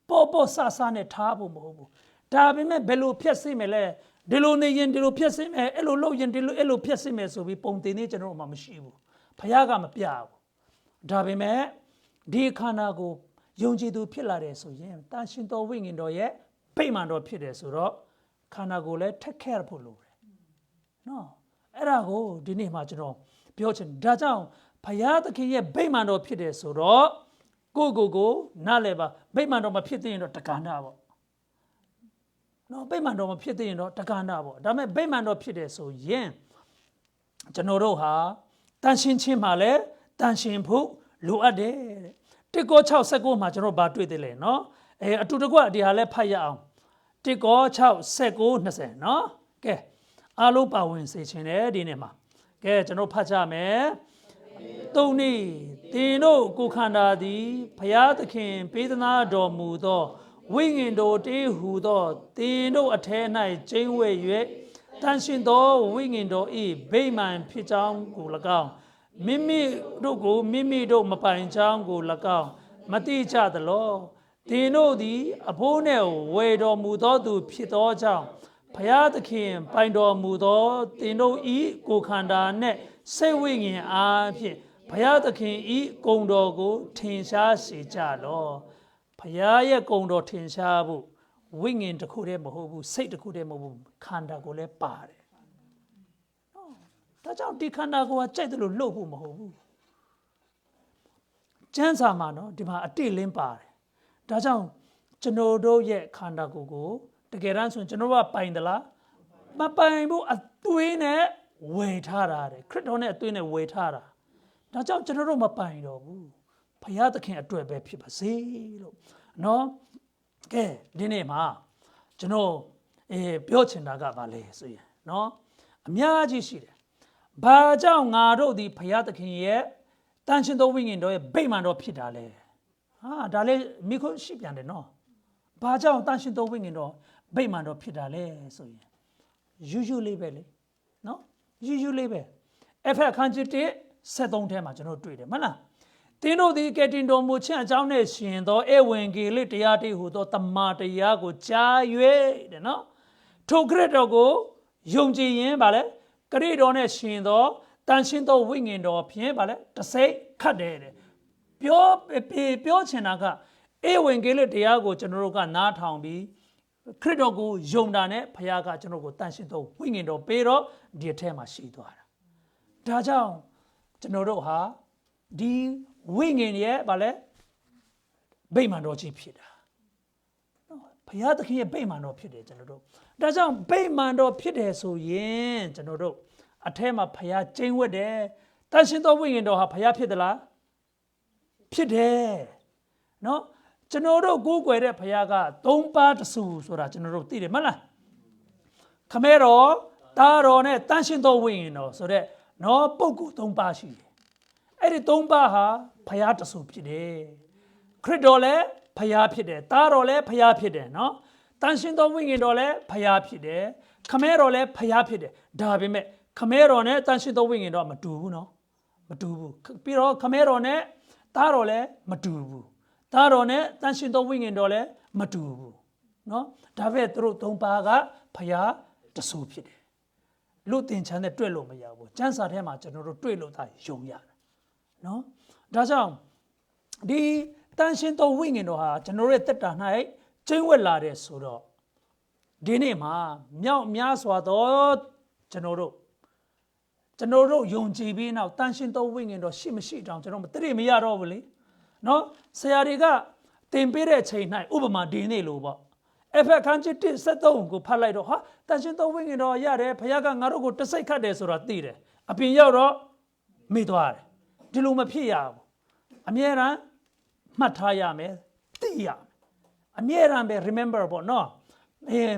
ပေါ့ဆဆနဲ့ထားဖို့မဟုတ်ဘူးဒါပေမဲ့ဘယ်လိုဖျက်ဆီးမယ်လဲဒီလိုနေရင်ဒီလိုဖျက်ဆီးမယ်အဲ့လိုလုပ်ရင်အဲ့လိုဖျက်ဆီးမယ်ဆိုပြီးပုံတင်နေကျွန်တော်တို့မှမရှိဘူးဖခင်ကမပြဘူးဒါပေမဲ့ဒီခန္ဓာကိုယုံကြည်သူဖြစ်လာတယ်ဆိုရင်တန်ရှင်တော်ဝိညာဉ်တော်ရဲ့ဗိမာန်တော်ဖြစ်တယ်ဆိုတော့ခန္ဓာကိုလည်းထက်ခဲဖို့လိုတယ်နော်အဲ့ဒါကိုဒီနေ့မှကျွန်တော်ပြောချင်ဒါကြောင့်ဘုရားသခင်ရဲ့ဗိမာန်တော်ဖြစ်တယ်ဆိုတော့ကိုနားလည်ပါဗိမာန်တော်မဖြစ်သေးရင်တော့တက္ကနာပေါ့နော်ဗိမာန်တော်မဖြစ်သေးရင်တော့တက္ကနာပေါ့ဒါပေမဲ့ဗိမာန်တော်ဖြစ်တယ်ဆိုရင်ကျွန်တော်တို့ဟာတန်ရှင်းခြင်းမှာလည်းတန်ရှင်းဖို့လိုအပ်တယ်တဲ့တစ်ကော6 19မှာကျွန်တော်ဗာတွေ့သေးလဲနော်အတူတကွဒီဟာလည်းဖတ်ရအောင်တစ်ကော6 19 20နော်ကဲအားလုံးပါဝင်စေခြင်းတယ်ဒီနေ့မှာကဲကျွန်တော်ဖတ်ကြမယ်သုံးနည်းသင်တို့ကိုခန္ဓာသည်ဘုရားသခင်ပေးသနာတော်မူသောဝိညာဉ်တော်တေးဟူသောသင်တို့အထဲ၌ကျင်းဝဲ၍တန်ရှင်သောဝိညာဉ်တော်၏ဗိမာန်ဖြစ်ကြောင်းကို၎င်းမိမိတို့ကိုမိမိတို့မပိုင်ကြောင်းကို၎င်းမတိကြသလောသင်တို့သည်အဖိုးနှင့်ဝေတော်မူသောသူဖြစ်သောကြောင့်ဘုရားသခင်ပိုင်တော်မူသောသင်တို့ဤကိုခန္ဓာနှင့်စိတ်ဝိညာဉ်အားဖြင့်ဘုရားသခင်ဤဂုဏ်တော်ကိုထင်ရှားစေကြလောဘုရားရဲ့ဂုဏ်တော်ထင်ရှားဖို့ဝိညာဉ်တစ်ခုတည်းမဟုတ်ဘူးစိတ်တစ်ခုတည်းမဟုတ်ဘူးခန္ဓာကိုလည်းပါတယ်နော်ဒါကြောင့်ဒီခန္ဓာကိုယ်ကကြိုက်တယ်လို့လှုပ်ဖို့မဟုတ်ဘူးကျမ်းစာမှာနော်ဒီမှာအတိလင်းပါတယ်ဒါကြောင့်ကျွန်တော်တို့ရဲ့ခန္ဓာကိုယ်ကိုတကယ်တမ်းဆိုရင်ကျွန်တော်ကပိုင်သလားမပိုင်ဘူးအသွေးနဲ့ဝယ်ထားတာတဲ့ခရစ်တော်နဲ့အသွေးနဲ့ဝယ်ထားတာဒါကြောင့်ကျွန်တော်တို့မပိုင်တော့ဘူးဘုရားသခင်အတွက်ပဲဖြစ်ပါစေလို့နော်ကဲဒီနေ့မှာကျွန်တော်ပြောချင်တာကဘာလဲဆိုရင်နော်အများကြီးရှိတယ်ဘာကြောင့်ငါတို့ဒီဘုရားသခင်ရဲ့တန်ရှင်သောဝိညာဉ်တော်ရဲ့ဗိမာန်တော်ဖြစ်တာလဲဒါလည်းမိခွန်းရှိပြန်တယ်နော်ဘာကြောင့်တန်ရှင်သောဝိညာဉ်တော်ဗိမာန်တော်ဖြစ်တာလဲဆိုရင်ယူးလေးပဲလေနော်ယူးလေးပဲအခန်းကြီး1 73ထဲမှာကျွန်တော်တွေ့တယ်မလားသင်တို့သည်ကယ်တင်တော်မူခြင်းအကြောင်းနဲ့ရှင်သောဧဝံဂေလိတရားတည်းဟူသောတမန်တရားကိုကြား၍တဲ့နော်ထိုခရစ်တော်ကိုယုံကြည်ရင်ဗာလဲခရစ်တော်နဲ့ရှင်သောတန်ရှင်းသောဝိညာဉ်တော်ဖြင့်ဗာလဲတစိတ်ခတ်တယ်တဲ့ပြောချင်တာကဧဝံဂေလိတရားကိုကျွန်တော်တို့ကနားထောင်ပြီးခရစ်တော်ကိုယုံတာနဲ့ဘုရားကကျွန်တော်ကိုတန်ရှင်းသောဝိညာဉ်တော်ပေးတော့ဒီအထက်မှာရှိသွားတာဒါကြောင့်ကျွန်တော်တို့ဟာဒီဝိညာဉ်ရဲ့ဗာလဲဗိမာန်တော်ကြီးဖြစ်တာနော်ဘုရားသခင်ရဲ့ဗိမာန်တော်ဖြစ်တယ်ကျွန်တော်တို့ဒါကြောင့်ဗိမာန်တော်ဖြစ်တယ်ဆိုရင်ကျွန်တော်တို့အထက်မှာဘုရားကျင်းဝတ်တယ်တန်ရှင်းသောဝိညာဉ်တော်ဟာဘုရားဖြစ်သလားဖြစ်တယ်နော်ကျွန်တော်တို့ကိုးကွယ်တဲ့ဘုရားက၃ပါးတဆူဆိုတာကျွန်တော်တို့သိတယ်မလားခမဲတော်တာတော်နဲ့တန်ရှင်းသောဝိညာဉ်တော်ဆိုတဲ့နော်ပုဂ္ဂိုလ်၃ပါးရှိတယ်အဲ့ဒီ၃ပါးဟာဘုရားတဆူဖြစ်တယ်ခရစ်တော်လည်းဘုရားဖြစ်တယ်တာတော်လည်းဘုရားဖြစ်တယ်နော်တန်ရှင်းသောဝိညာဉ်တော်လည်းဘုရားဖြစ်တယ်ခမဲတော်လည်းဘုရားဖြစ်တယ်ဒါပေမဲ့ခမဲတော်နဲ့တန်ရှင်းသောဝိညာဉ်တော်မတူဘူးနော်မတူဘူးပြီးတော့ခမဲတော်နဲ့တာတော်လည်းမတူဘူးတာတော်နဲ့တန်ရှင်းသောဝိညာဉ်တော်လည်းမတူဘူးနော်ဒါပေမဲ့သူတို့၃ပါးကဘုရားတဆူဖြစ်တယ်လူသင်ချမ်းနဲ့တွေ့လို့မရဘူးကျမ်းစာထဲမှာကျွန်တော်တို့တွေ့လို့သာယုံရတယ်နော်ဒါကြောင့်ဒီတန်ရှင်းသောဝိညာဉ်တော်ဟာကျွန်တော်ရဲ့တက်တာ၌ ကျင်းဝက်လာတဲ့ဆိုတော့ဒီနေ့မှာမြောက်များစွာသောကျွန်တော်တို့ယုံကြည်ပြီးနောက်တန်ရှင်းသောဝိညာဉ်တော်ရှိမရှိတောင်ကျွန်တော်မသိမရတော့ဘူးလေနော်ဆရာတွေကတင်ပေးတဲ့ချိန်၌ဥပမာဒီနေ့လို့ပေါ့အဖက်ခန်းချစ်73ကိုဖတ်လိုက်တော့ဟာတန်ရှင်းသောဝိညာဉ်တော်ရတယ်ဘုရားကငါတို့ကိုတစိတ်ခတ်တယ်ဆိုတာသိတယ်အပြင်ရောက်တော့မိသွားတယ်ဒီလိုမဖြစ်ရဘူးအမြဲတမ်းမှတ်ထားရမယ်သိရမယ်အမြဲတမ်းပဲ remember ပေါ့နော်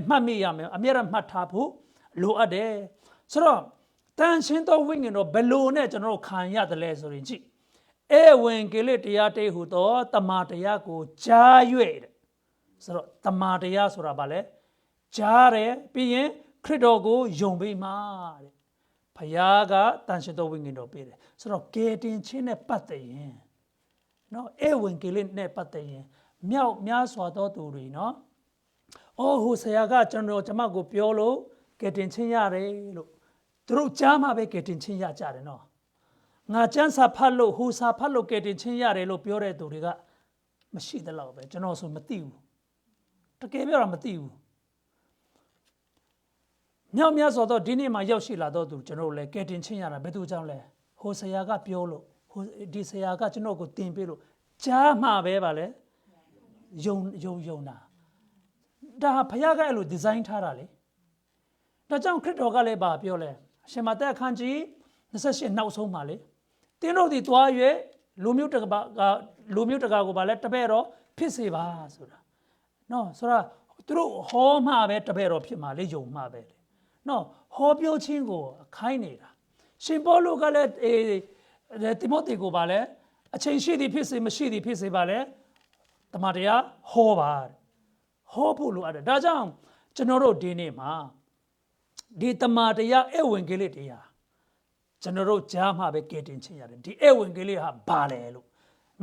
မှတ်မိရမယ်အမြဲတမ်းမှတ်ထားဖို့လိုအပ်တယ်ဆိုတော့တန်ရှင်းသောဝိညာဉ်တော်ဘယ်လိုနဲ့ကျွန်တော်တို့ခံရတယ်လဲဆိုရင်ကြည့်ဧဝံဂေလိတရားတေဟုသောတမန်တရားကိုကြား၍တဲ့ဆိုတော့တမန်တရားဆိုတာဗာလဲကြားတယ်ပြီးရင်ခရစ်တော်ကိုယုံပြီးမှတဲ့ဘုရားကတန်ရှင်းသောဝိညာဉ်တော်ပေးတယ်ဆိုတော့ကေတင်ချင်းနဲ့ပတ်သက်ရင်နော်ဧဝံဂေလိနဲ့ပတ်သက်ရင်မြောက်များစွာသောသူတွေနော်အော်ဟိုဆရာကကျွန်မကိုပြောလို့ကေတင်ချင်းရတယ်လို့သူတို့ကြားမှပဲကေတင်ချင်းရကြတယ်နော်ငါကျမ်းစာဖတ်လို့ဟိုစာဖတ်လို့ကေတင်ချင်းရတယ်လို့ပြောတဲ့သူတွေကမရှိသလောက်ပဲကျွန်တော်ဆိုမသိဘူးတကယ်ပြောတာမသိဘူးမြောက်များစွာသောဒီနေ့မှာရောက်ရှိလာတော့သူကျွန်တော်လည်းကေတင်ချင်းရတာဘယ်သူကြောင့်လဲဟိုဆရာကပြောလို့ဟိုဒီဆရာကကျွန်တော်ကိုတင်ပေးလို့ကြားမှပဲပါလေယုံတာဒါဘုရားကအဲ့လိုဒီဇိုင်းထားတာလေဒါကြောင့်ခရစ်တော်ကလည်းပါပြောလဲအရှင်မသက်အခန်းကြီး28နောက်ဆုံးပါလေတင်းတို့ဒီသွား၍လူမျိုးတကာကိုပါလဲတပည့်တော်ဖြစ်စေပါဆိုတာနော်ဆိုတော့သူတို့ဟောမှပဲတပည့်တော်ဖြစ်မှာလေယုံမှပဲလေနော်ဟောပြောခြင်းကိုခိုင်းနေတာရှင်ပေါလုကလည်းတိမောသေကိုပါလဲအချိန်ရှိသည်ဖြစ်စေမရှိသည်ဖြစ်စေပါလဲတမန်တရားဟောပါဟောဖို့လိုအပ်တယ်ဒါကြောင့်ကျွန်တော်တို့ဒီနေ့မှာဒီတမန်တရားဧဝံဂေလိတရားကျွန်တော်တို့ကြားမှာပဲကယ်တင်ခြင်းရတယ်ဒီဧဝံဂေလိဟာဘာလဲလို့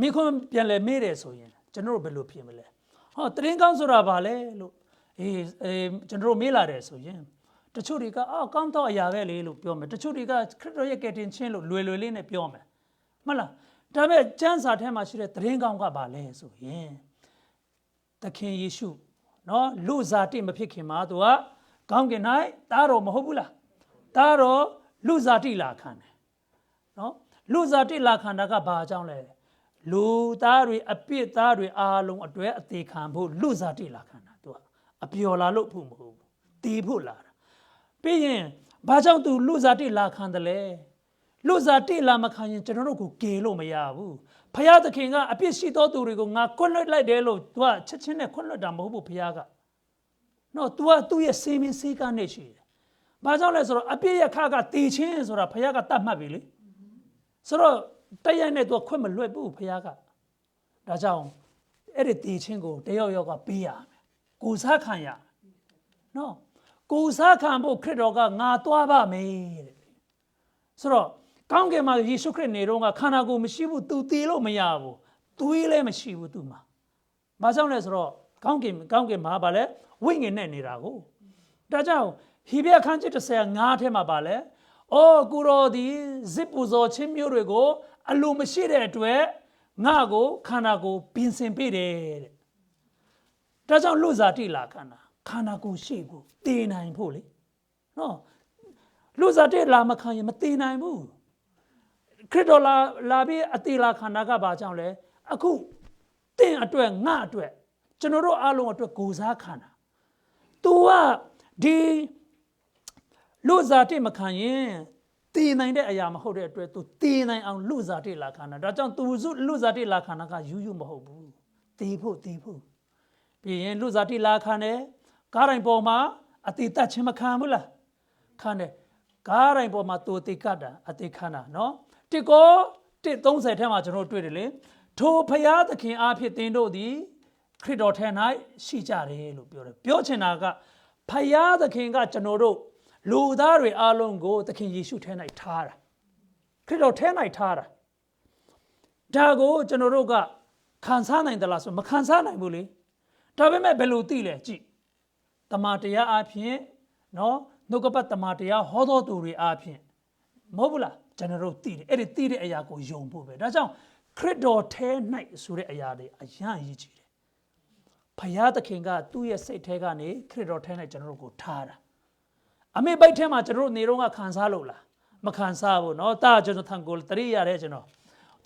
မိခွန်းပြန်လဲမေးတယ်ဆိုရင်ကျွန်တော်တို့ဘယ်လိုဖြစ်မလဲဟောတရင်ကောင်းဆိုတာဘာလဲလို့ကျွန်တော်တို့မေးလာတယ်ဆိုရင်တချို့တွေကကောင်းတော့အရာပဲလေလို့ပြောမယ်တချို့တွေကခရစ်တော်ရဲ့ကယ်တင်ခြင်းလို့လွယ်လေးနဲ့ပြောမယ်မှတ်လားဒါပေမဲ့ကျမ်းစာထဲမှာရှိတဲ့တရင်ကောင်းကဘာလဲဆိုရင်သခင်ယေရှုနော်လူစားတိမဖြစ်ခင်မှာသူကကောင်းကင်၌တားတော်မဟုတ်ဘူးလားတားတော်လူစားတိလာခံတယ်နော်လူစားတိလာခံတာကဘာအကြောင်းလဲလူသားတွေအပြစ်သားတွေအားလုံးအတွက်အသေးခံဖို့လူစားတိလာခံတာသူကအပျော်လာလို့ဖို့မဟုတ်ဘူးတည်ဖို့လာတာပြီးရင်ဘာကြောင့်သူလူစားတိလာခံတယ်လဲလူစားတိလာမခံရင်ကျွန်တော်တို့ကိုကေလို့မရဘူးဖခင်သခင်ကအပြစ်ရှိသောသူတွေကိုငါခွင့်လွှတ်လိုက်တယ်လို့သူကချက်ချင်းနဲ့ခွင့်လွှတ်တာမဟုတ်ဘူးဖခင်ကနော် तू ကသူ့ရဲ့စေမင်းစေးကားနဲ့ရှိတယ်။ဘာကြောင့်လဲဆိုတော့အပြစ်ရခကတည်ခြင်းဆိုတာဖခင်ကတတ်မှတ်ပြီလေ။ဆိုတော့တည့်ရနဲ့ तू ခွင့်မလွှတ်ဘူးဖခင်က။ဒါကြောင့်အဲ့ဒီတည်ခြင်းကိုတယောက်ယောက်ကပေးရမယ်။ကိုစားခံရ။နော်ကိုစားခံဖို့ခရစ်တော်ကငါသွားပါမယ်တဲ့။ဆိုတော့ကောင်းကင်မှာယေရှုခရစ်နေတော့ကခန္ဓာကိုယ်မရှိဘူး तू တည်လို့မရဘူး။သွေးလည်းမရှိဘူး तू မှာ။ဘာကြောင့်လဲဆိုတော့ကောင်းကင်မှာဗာလဲဝိညာဉ်နဲ့နေတာကိုဒါကြောင့်ဟေဘရဲခန်းကြီး35ထဲမှာပါလဲအော်ကိုတော်ဒီဇစ်ပူဇော်ခြင်းမျိုးတွေကိုအလိုမရှိတဲ့အတွက်ငါကိုခန္ဓာကိုပြင်ဆင်ပေးတယ်တဲ့ဒါကြောင့်လူစားတိလာခန္ဓာကိုရှိဖို့တည်နိုင်ဖို့လေနော်လူစားတိလာမခံရင်မတည်နိုင်ဘူးခရစ်တော်လာပြီးအတည်လာခန္ဓာကဘာကြောင့်လဲအခုတင့်အတွက်ငါအတွက်ကျွန်တော်တို့အားလုံးအတွက်ကိုစားခံတာ तू ကဒီလူစားတိမခံရင်တည်နိုင်တဲ့အရာမဟုတ်တဲ့အတွက် तू တည်နိုင်အောင်လူစားတိလာခံတာဒါကြောင့် तू လူစားတိလာခံတာကယူမဟုတ်ဘူးတည်ဖို့ပြီးရင်လူစားတိလာခံတယ်ကားတိုင်းပေါ်မှာအတိတ်ချင်းမခံဘူးလားခံတယ်ကားတိုင်းပေါ်မှာ तू အတိတ်ကတာအတိတ်ခံတာနော်တစ်ကော1:30ထဲမှာကျွန်တော်တွေ့တယ်လေထိုဖျားသခင်အားဖြင့်တင်တို့သည်ခရစ်တော်ထဲ၌ရှိကြတယ်လို့ပြောတယ်ပြောချင်တာကဖယားသခင်ကကျွန်တော်တို့လူသားတွေအားလုံးကိုသခင်ယေရှုထဲ၌ထားတာခရစ်တော်ထဲ၌ထားတာဒါကိုကျွန်တော်တို့ကခံစားနိုင်သလားဆိုမခံစားနိုင်ဘူးလေဒါပေမဲ့ဘယ်လိုသိလဲကြည့်တမန်တရားအဖြစ်နော်နှုတ်ကပတ်တမန်တရားဟောတော်သူတွေအဖြစ်မဟုတ်ဘူးလားကျွန်တော်တို့သိတယ်အဲ့ဒီသိတဲ့အရာကိုယုံဖို့ပဲဒါကြောင့်ခရစ်တော်ထဲ၌ဆိုတဲ့အရာတွေအရန်ရည်ကြည်တယ် ဖယားသခင်ကသူ့ရဲ့စိတ်ထဲကနေခရစ်တော်ထဲ၌ကျွန်တော်တို့ကိုထားတာအမေပိုက်ထဲမှာကျွန်တော်တို့နေတော့ကခံစားလို့လားမခံစားဘူးเนาะတာကျွန်တော်ထံကိုတရိရတယ်ကျွန်တော်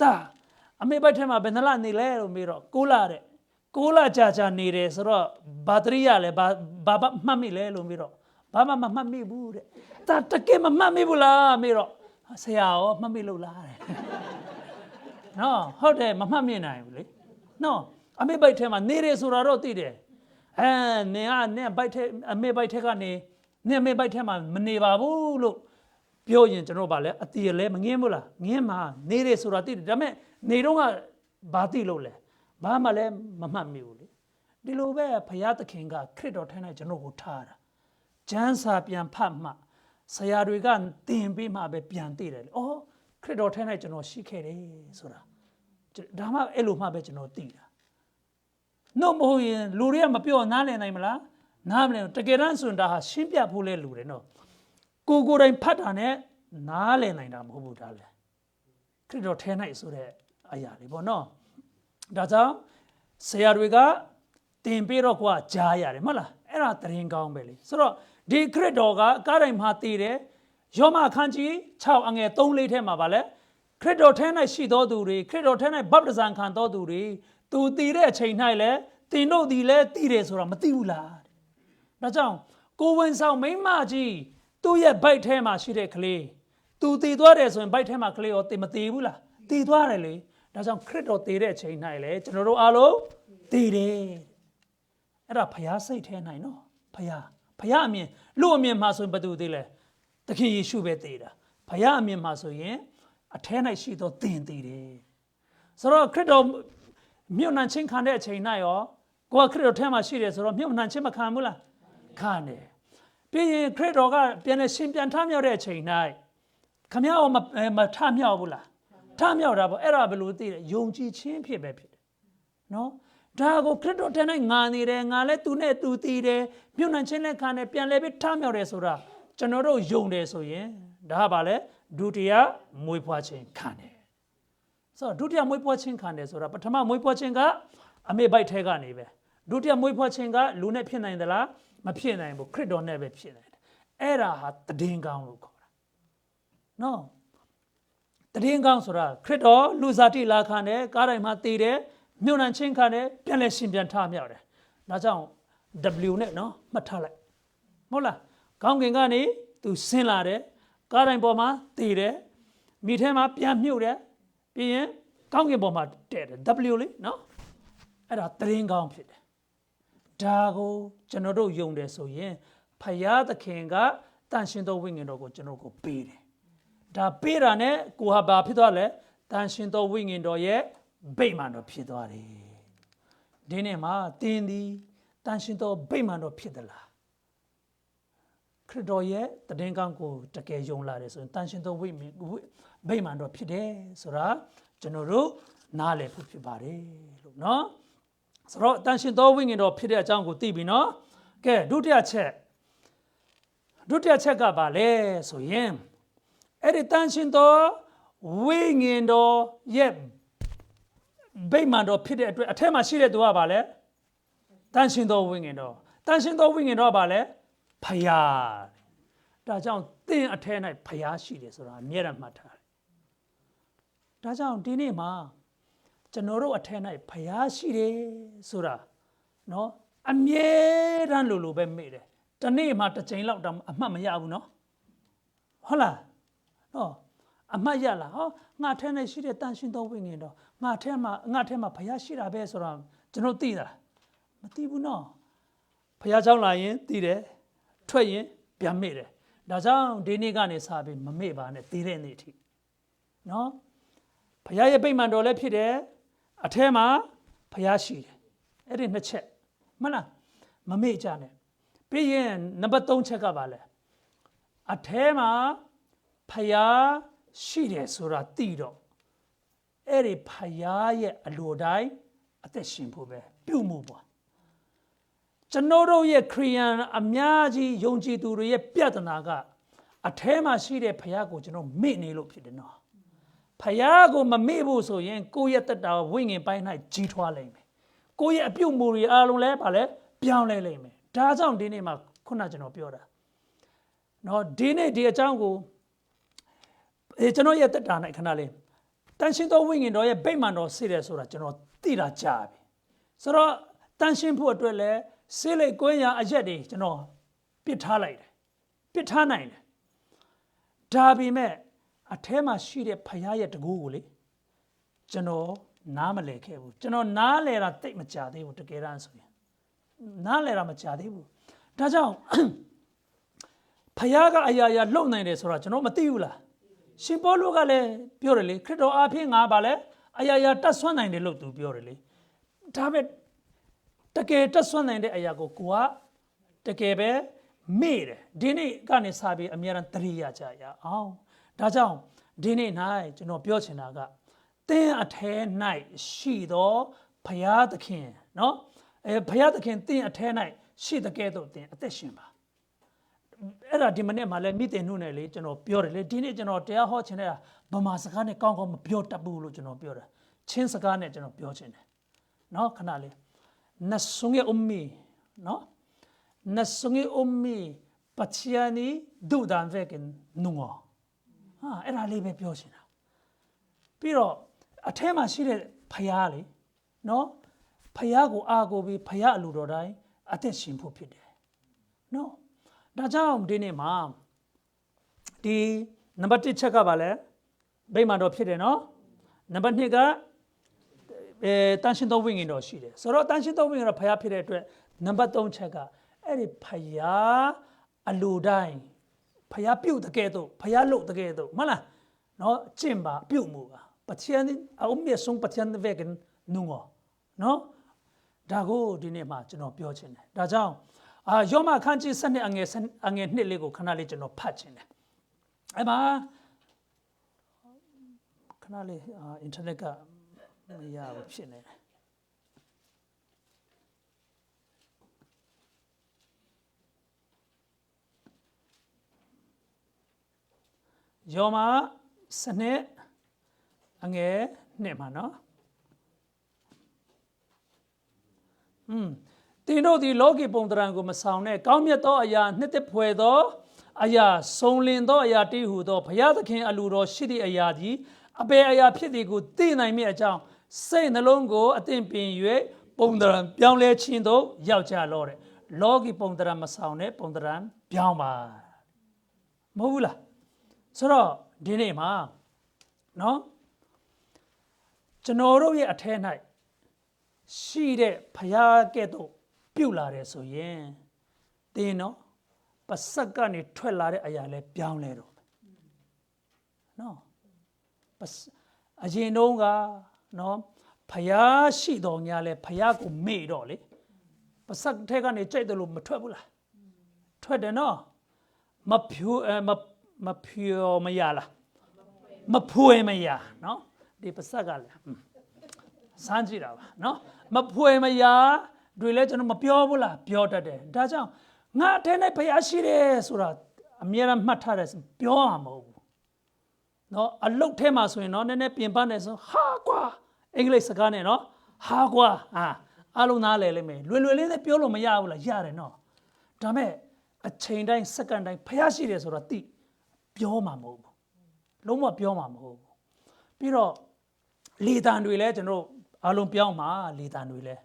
တာအမေပိုက်ထဲမှာဘယ်နှလနေလဲလို့မေးတော့6လတဲ့6လကြာနေတယ်ဆိုတော့ဘာတရိရလဲဘာမှတ်မိလဲလို့မေးတော့ဘာမှမမှတ်မိဘူးတဲ့တာတကယ်မမှတ်မိဘူးလားမေးတော့ဆရာရောမှတ်မိလို့လားတဲ့နော်ဟုတ်တယ်မမှတ်မိနိုင်ဘူးလေနော်အမေပိုက်ထဲမှာနေတယ်ဆိုတာတော့သိတယ်နင်ဘိုက်ထဲအမေဘိုက်ထဲကနေနင်အမေဘိုက်ထဲမှာမနေပါဘူးလို့ပြောရင်ကျွန်တော်ဗာလဲအတီးလဲမငင်းဘူးလားငင်းမှာနေတယ်ဆိုတာသိတယ်ဒါပေမဲ့နေတော့ကဘာသိလို့လဲဘာမှလည်းမမှတ်မိဘူးလေဒီလိုပဲဘုရားသခင်ကခရစ်တော်ထဲ၌ကျွန်တော်ကိုထားတာကျမ်းစာပြန်ဖတ်မှဆရာတွေကတင်ပေးမှပဲပြန်သိတယ်လေအော်ခရစ်တော်ထဲ၌ကျွန်တော်ရှိခဲ့တယ်ဆိုတာဒါမှအဲ့လိုမှပဲကျွန်တော်သိတာနှုတ်မဟုတ်ရင်လူတွေကမပြောနားလည်နိုင်မလားနားမလည်တကယ်တမ်းဆိုရင်ဒါဟာရှင်းပြဖို့လဲလူတယ်နော်ကိုယ်တိုင်ဖတ်တာနဲ့နားလည်နိုင်တာမဟုတ်ဘူးဒါလေခရစ်တော်ထဲ၌ဆိုတဲ့အရာလေးပေါ့နော်ဒါကြောင့်ဆရာတွေကတင်ပေးတော့ကွာကြားရတယ်မဟုတ်လားအဲ့ဒါတရင်ကောင်းပဲလေဆိုတော့ဒီခရစ်တော်ကကားတိုင်းမှာတည်တယ်ယောမအခန်းကြီး6အငယ်3-4ထဲမှာဗာလဲခရစ်တော်ထဲ၌ရှိသောသူတွေခရစ်တော်ထဲ၌ဗပ္ပဇံခံသောသူတွေသူတည်တဲ့အချိန်၌လဲတင်တို့ဒီလဲတည်တယ်ဆိုတာမသိဘူးလားဒါကြောင့်ကိုဝင်ဆောင်မိန်းမကြီးသူ့ရဲ့ဗိုက်ထဲမှာရှိတဲ့ကလေးသူတည်သွားတယ်ဆိုရင်ဗိုက်ထဲမှာကလေးရောမတည်ဘူးလားတည်သွားတယ်လေဒါကြောင့်ခရစ်တော်တည်တဲ့အချိန်၌လဲကျွန်တော်တို့အားလုံးတည်တယ်အဲ့ဒါဖျားစိတ်ထဲ၌နော်ဖျားအမြင်လူအမြင်မှာဆိုရင်ဘယ်သူသေးလဲသခင်ယေရှုပဲတည်တာဖျားအမြင်မှာဆိုရင်အထဲ၌ရှိသောသင်တည်တယ်ဆိုတော့ခရစ်တော်မြုပ်နှံခြင်းခံတဲ့အချိန်၌ရောကိုယ်ခရစ်တော်ထဲမှာရှိတယ်ဆိုတော့မြုပ်နှံခြင်းမခံဘူးလားခံတယ်ပြီးရင်ခရစ်တော်ကပြန်လဲရှင်ပြန်ထမြောက်တဲ့အချိန်၌ခမည်းတော်မထမြောက်ဘူးလားထမြောက်တာပေါ့အဲ့ဒါဘယ်လိုသိလဲယုံကြည်ခြင်းဖြစ်ပဲဖြစ်တယ်နော်ဒါကိုခရစ်တော်ထဲ၌ငါနေတယ်ငါလည်းသူနဲ့သူတည်တယ်မြုပ်နှံခြင်းလည်းခံတယ်ပြန်လဲပြီးထမြောက်တယ်ဆိုတာကျွန်တော်တို့ယုံတယ်ဆိုရင်ဒါကဘာလဲဒုတိယမွေးဖွားခြင်းခံတယ်ဆိုတော့ဒုတိယမွေးဖွားခြင်းခံတယ်ဆိုတာပထမမွေးဖွားခြင်းကအမေဘိုက်ထဲကနေပဲဒုတိယမွေးဖွားခြင်းကလူနဲ့ဖြစ်နိုင်သလားမဖြစ်နိုင်ဘူးခရစ်တော်နဲ့ပဲဖြစ်နိုင်တယ်အဲ့ဒါဟာတည်င်းကောင်းလို့ခေါ်တာနော်တည်င်းကောင်းဆိုတာခရစ်တော်လူစားတိလာခံတယ်ကားတိုင်းမှာတည်တယ်မြုပ်နှံခြင်းခံတယ်ပြန်လဲရှင်ပြန်ထမြောက်တယ်ဒါကြောင့် W နဲ့နော်မှတ်ထားလိုက်မဟုတ်လားကောင်းကင်ကနေသူဆင်းလာတယ်ကားတိုင်းပေါ်မှာတည်တယ်မိထဲမှာပြန်မြုပ်တယ်ပြီးရင်ကောင်းကင်ပေါ်မှာတဲ့တယ် W လေနော်အဲ့ဒါတရင်ကောင်းဖြစ်တယ်ဒါကိုကျွန်တော်တို့ယုံတယ်ဆိုရင်ဖယားသခင်ကတန်ရှင်သောဝိညာဉ်တော်ကိုကျွန်တော်ကိုပေးတယ်ဒါပေးတာနဲ့ကိုဟာဘာဖြစ်သွားလဲတန်ရှင်သောဝိညာဉ်တော်ရဲ့ဗိမာန်တော်ဖြစ်သွားတယ်ဒီနေ့မှာတင်းသည်တန်ရှင်သောဗိမာန်တော်ဖြစ်သလားခရစ်တော်ရဲ့တည်င်းကောင်းကိုတကယ်ယုံလာတယ်ဆိုရင်တန်ရှင်သောဗိမာန်တော်ဖြစ်တယ်ဆိုတာကျွန်တော်တို့နားလည်ဖို့ဖြစ်ပါတယ်လို့နော်ဆိုတော့တန်ရှင်သောဝိညာဉ်တော်ဖြစ်တဲ့အကြောင်းကိုသိပြီနော်ကဲဒုတိယချက်ကဘာလဲဆိုရင်အဲ့ဒီတန်ရှင်သောဝိညာဉ်တော်ရဲ့ဗိမာန်တော်ဖြစ်တဲ့အတွက်အထက်မှာရှိတဲ့သူကဘာလဲတန်ရှင်သောဝိညာဉ်တော်ကဘာလဲဖယားဒါကြောင့်သင်အထက်၌ဖယားရှိတယ်ဆိုတာအမြဲတမ်းမှတ်ထားတယ်ဒါကြောင့်ဒီနေ့မှာကျွန်တော်တို့အထက်၌ဖယားရှိတယ်ဆိုတာနော်အမြဲတမ်းလိုပဲမေ့တယ်တနေ့မှတစ်ချိန်လောက်တော့အမှတ်မရဘူးနော်ဟုတ်လားနော်အမှတ်ရလားဟောငါထဲ၌ရှိတဲ့တန်ရှင်သောဝိညာဉ်တော်ငါထဲမှာဖယားရှိတာပဲဆိုတော့ကျွန်တော်သိတာမသိဘူးနော်ဖယားကြောင့်လာရင်သိတယ်ထွက်ရင်ပြန်မေ့တယ်ဒါကြောင့်ဒီနေ့ကနေစပြီးမမေ့ပါနဲ့သိတဲ့နေ့အထိနော်ဖယားရဲ့ဗိမာန်တော်လည်းဖြစ်တယ်အထဲမှာဖယားရှိတယ်အဲ့ဒီနှစ်ချက်မှန်လားမမေ့ကြနဲ့ပြီးရင်နံပါတ်3ချက်ကပါလဲအထဲမှာဖယားရှိတယ်ဆိုတာသိတော့အဲ့ဒီဖယားရဲ့အလိုတိုင်းအသက်ရှင်ဖို့ပဲပြုမှုပေါ့ကျွန်တော်တို့ရဲ့ခရိယန်အများကြီးယုံကြည်သူတွေရဲ့ပြဿနာကအထဲမှာရှိတဲ့ဖယားကိုကျွန်တော်မေ့နေလို့ဖြစ်တယ်နော်ဖယားကိုမမေ့ဖို့ဆိုရင်ကိုယ့်ရဲ့တက်တာဝိညာဉ်ပိုင်း၌ကြီးထွားလိမ့်မယ် ကိုယ့်ရဲ့အပြုတ်မှုတွေအားလုံးလဲဗာလဲပြောင်းလဲလိမ့်မယ်ဒါကြောင့်ဒီနေ့မှာခုနကျွန်တော်ပြောတာနော်ဒီနေ့ဒီအကြောင်းကိုကျွန်တော်ရဲ့တက်တာနဲ့ခဏလေးတန်ရှင်းသောဝိညာဉ်တော်ရဲ့ဗိမာန်တော်ဆေးတယ်ဆိုတာကျွန်တော်သိတာကြားပြီဆိုတော့တန်ရှင်းဖို့အတွက်လဲဆေးလိပ်ကွင်းရအရက်တွေကျွန်တော်ပစ်ထားလိုက်တယ်ပစ်ထားနိုင်တယ်ဒါပေမဲ့အထဲမှာရှိတဲ့ဖရားရဲ့တကူကိုလေကျွန်တော်နားမလည်ခဲ့ဘူးကျွန်တော်နားလည်တာတိတ်မကြသေးဘူးတကယ်တမ်းဆိုရင်နားလည်တာမကြသေးဘူးဒါကြောင့်ဖရားကအရာရာလှုပ်နိုင်တယ်ဆိုတာကျွန်တော်မသိဘူးလားရှင်ပေါလုကလည်းပြောတယ်လေခရစ်တော်အားဖြင့်ငါပါလဲအရာရာတတ်ဆွမ်းနိုင်တယ်လို့သူပြောတယ်လေဒါပေမဲ့တကယ်တတ်ဆွမ်းနိုင်တဲ့အရာကိုကတကယ်ပဲမေ့တယ်ဒီနေ့ကနေစပြီးအများရန်တရိယာကြရအောင်ဒါကြောင့်ဒီနေ့၌ကျွန်တော်ပြောချင်တာကသင်အထဲ၌ရှိသောဘုရားသခင်နော်ဘုရားသခင်သင်အထဲ၌ရှိတဲ့ကဲ့သို့သင်အသက်ရှင်ပါအဲ့ဒါဒီမနေ့မှလည်းမိတင်နှုတ်နဲ့လေကျွန်တော်ပြောတယ်လေဒီနေ့ကျွန်တော်တရားဟောချင်တဲ့ဗမာစကားနဲ့ကောင်းကောင်းမပြောတတ်ဘူးလို့ကျွန်တော်ပြောတာချင်းစကားနဲ့ကျွန်တော်ပြောချင်တယ်နော်ခဏလေးနဆုငေအုံမီနော်နဆုငေအုံမီပချီယာနီဒူဒန်ဝဲကင်နုံဟာအဲ့ဒါလေးပဲပြောချင်တာပြီးတော့အထဲမှာရှိတဲ့ဖရားလေနော်ဖရားကိုအားကိုပြီးဖရားအလိုတော်တိုင်းအသက်ရှင်ဖို့ဖြစ်တယ်နော်ဒါကြောင့်ဒီနေ့မှာဒီနံပါတ်1ချက်ကပါလဲဗိမာန်တော်ဖြစ်တယ်နော်နံပါတ်2ကတန်ရှင်းသောဝိညာဉ်တော်ရှိတယ်ဆိုတော့တန်ရှင်းသောဝိညာဉ်တော်ဖရားဖြစ်တဲ့အတွက်နံပါတ်3ချက်ကအဲ့ဒီဖရားအလိုတိုင်းဖရားပြုတ်တကယ်တော့ဖရားလို့တကယ်တော့မလားနော်ကျင့်ပါပြုတ်မှုပါပချန်အုံးမြေဆုံးပချန်ဝဲကန်နုံနော်ဒါကိုဒီနေ့မှာကျွန်တော်ပြောချင်တယ်ဒါကြောင့်ယောမခန်းကြီး7အငယ်2လေးကိုခဏလေးကျွန်တော်ဖတ်ချင်တယ်အဲ့မှာခဏလေးအင်တာနက်ကမရဘူးဖြစ်နေတယ်ယောမစနစ်အငယ်နှစ်မှာနော်တင်တို့ဒီလောကီပုံတရံကိုမဆောင်နဲ့ကောင်းမြတ်သောအရာနှစ်သက်ဖွယ်သောအရာစုံလင်သောအရာတည်းဟူသောဘုရားသခင်အလိုတော်ရှိသည့်အရာကြီးအပေအရာဖြစ်သည်ကိုသိနိုင်မည်အကြောင်းစိတ်နှလုံးကိုအသင်ပင်၍ပုံတရံပြောင်းလဲခြင်းသို့ရောက်ကြလောတဲ့လောကီပုံတရံမဆောင်နဲ့ပုံတရံပြောင်းပါမဟုတ်ဘူးလားဆိုတော့ဒီနေ့မှာနော်ကျွန်တော်တို့ရဲ့အထဲ၌ရှိတဲ့ဘုရားကဲ့သို့ပြုတ်လာတယ်ဆိုရင်တင်းနော်ပစက်ကနေထွက်လာတဲ့အရာလဲပြောင်းလဲတော့နော်အရင်တုန်းကနော်ဘုရားရှိတော်ညာလဲဘုရားကိုမေ့တော့လေပစက်ထဲကနေကြိုက်တယ်လို့မထွက်ဘူးလားထွက်တယ်နော်မဖြူမရလားမဖွေမရနော်ဒီပစက်ကလည်းစမ်းကြည့်တာပါနော်မဖွေမရတွေလဲကျွန်တော်မပြောဘူးလားပြောတတ်တယ်ဒါကြောင့်ငါအထဲနဲ့ဘုရားရှိတယ်ဆိုတာအမြဲတမ်းမှတ်ထားတယ်ပြောမှာမဟုတ်ဘူးနော်အလုတ်ထဲမှာဆိုရင်နော်နည်းနည်းပြင်ပနေဆိုဟာကွာအင်္ဂလိပ်စကားနဲ့နော်ဟာကွာအလုံးသားလဲလိမ့်မယ်လွယ်လွယ်လေးနဲ့ပြောလို့မရဘူးလားရတယ်နော်ဒါမဲ့အချိန်တိုင်းစက္ကန့်တိုင်းဘုရားရှိတယ်ဆိုတာသိပြောမှာမဟုတ်ဘူးလုံးဝပြောမှာမဟုတ်ဘူးပြီးတော့လေတံတွေလဲကျွန်တော်အလုံးပြောင်းမှာလေတံတွေလဲ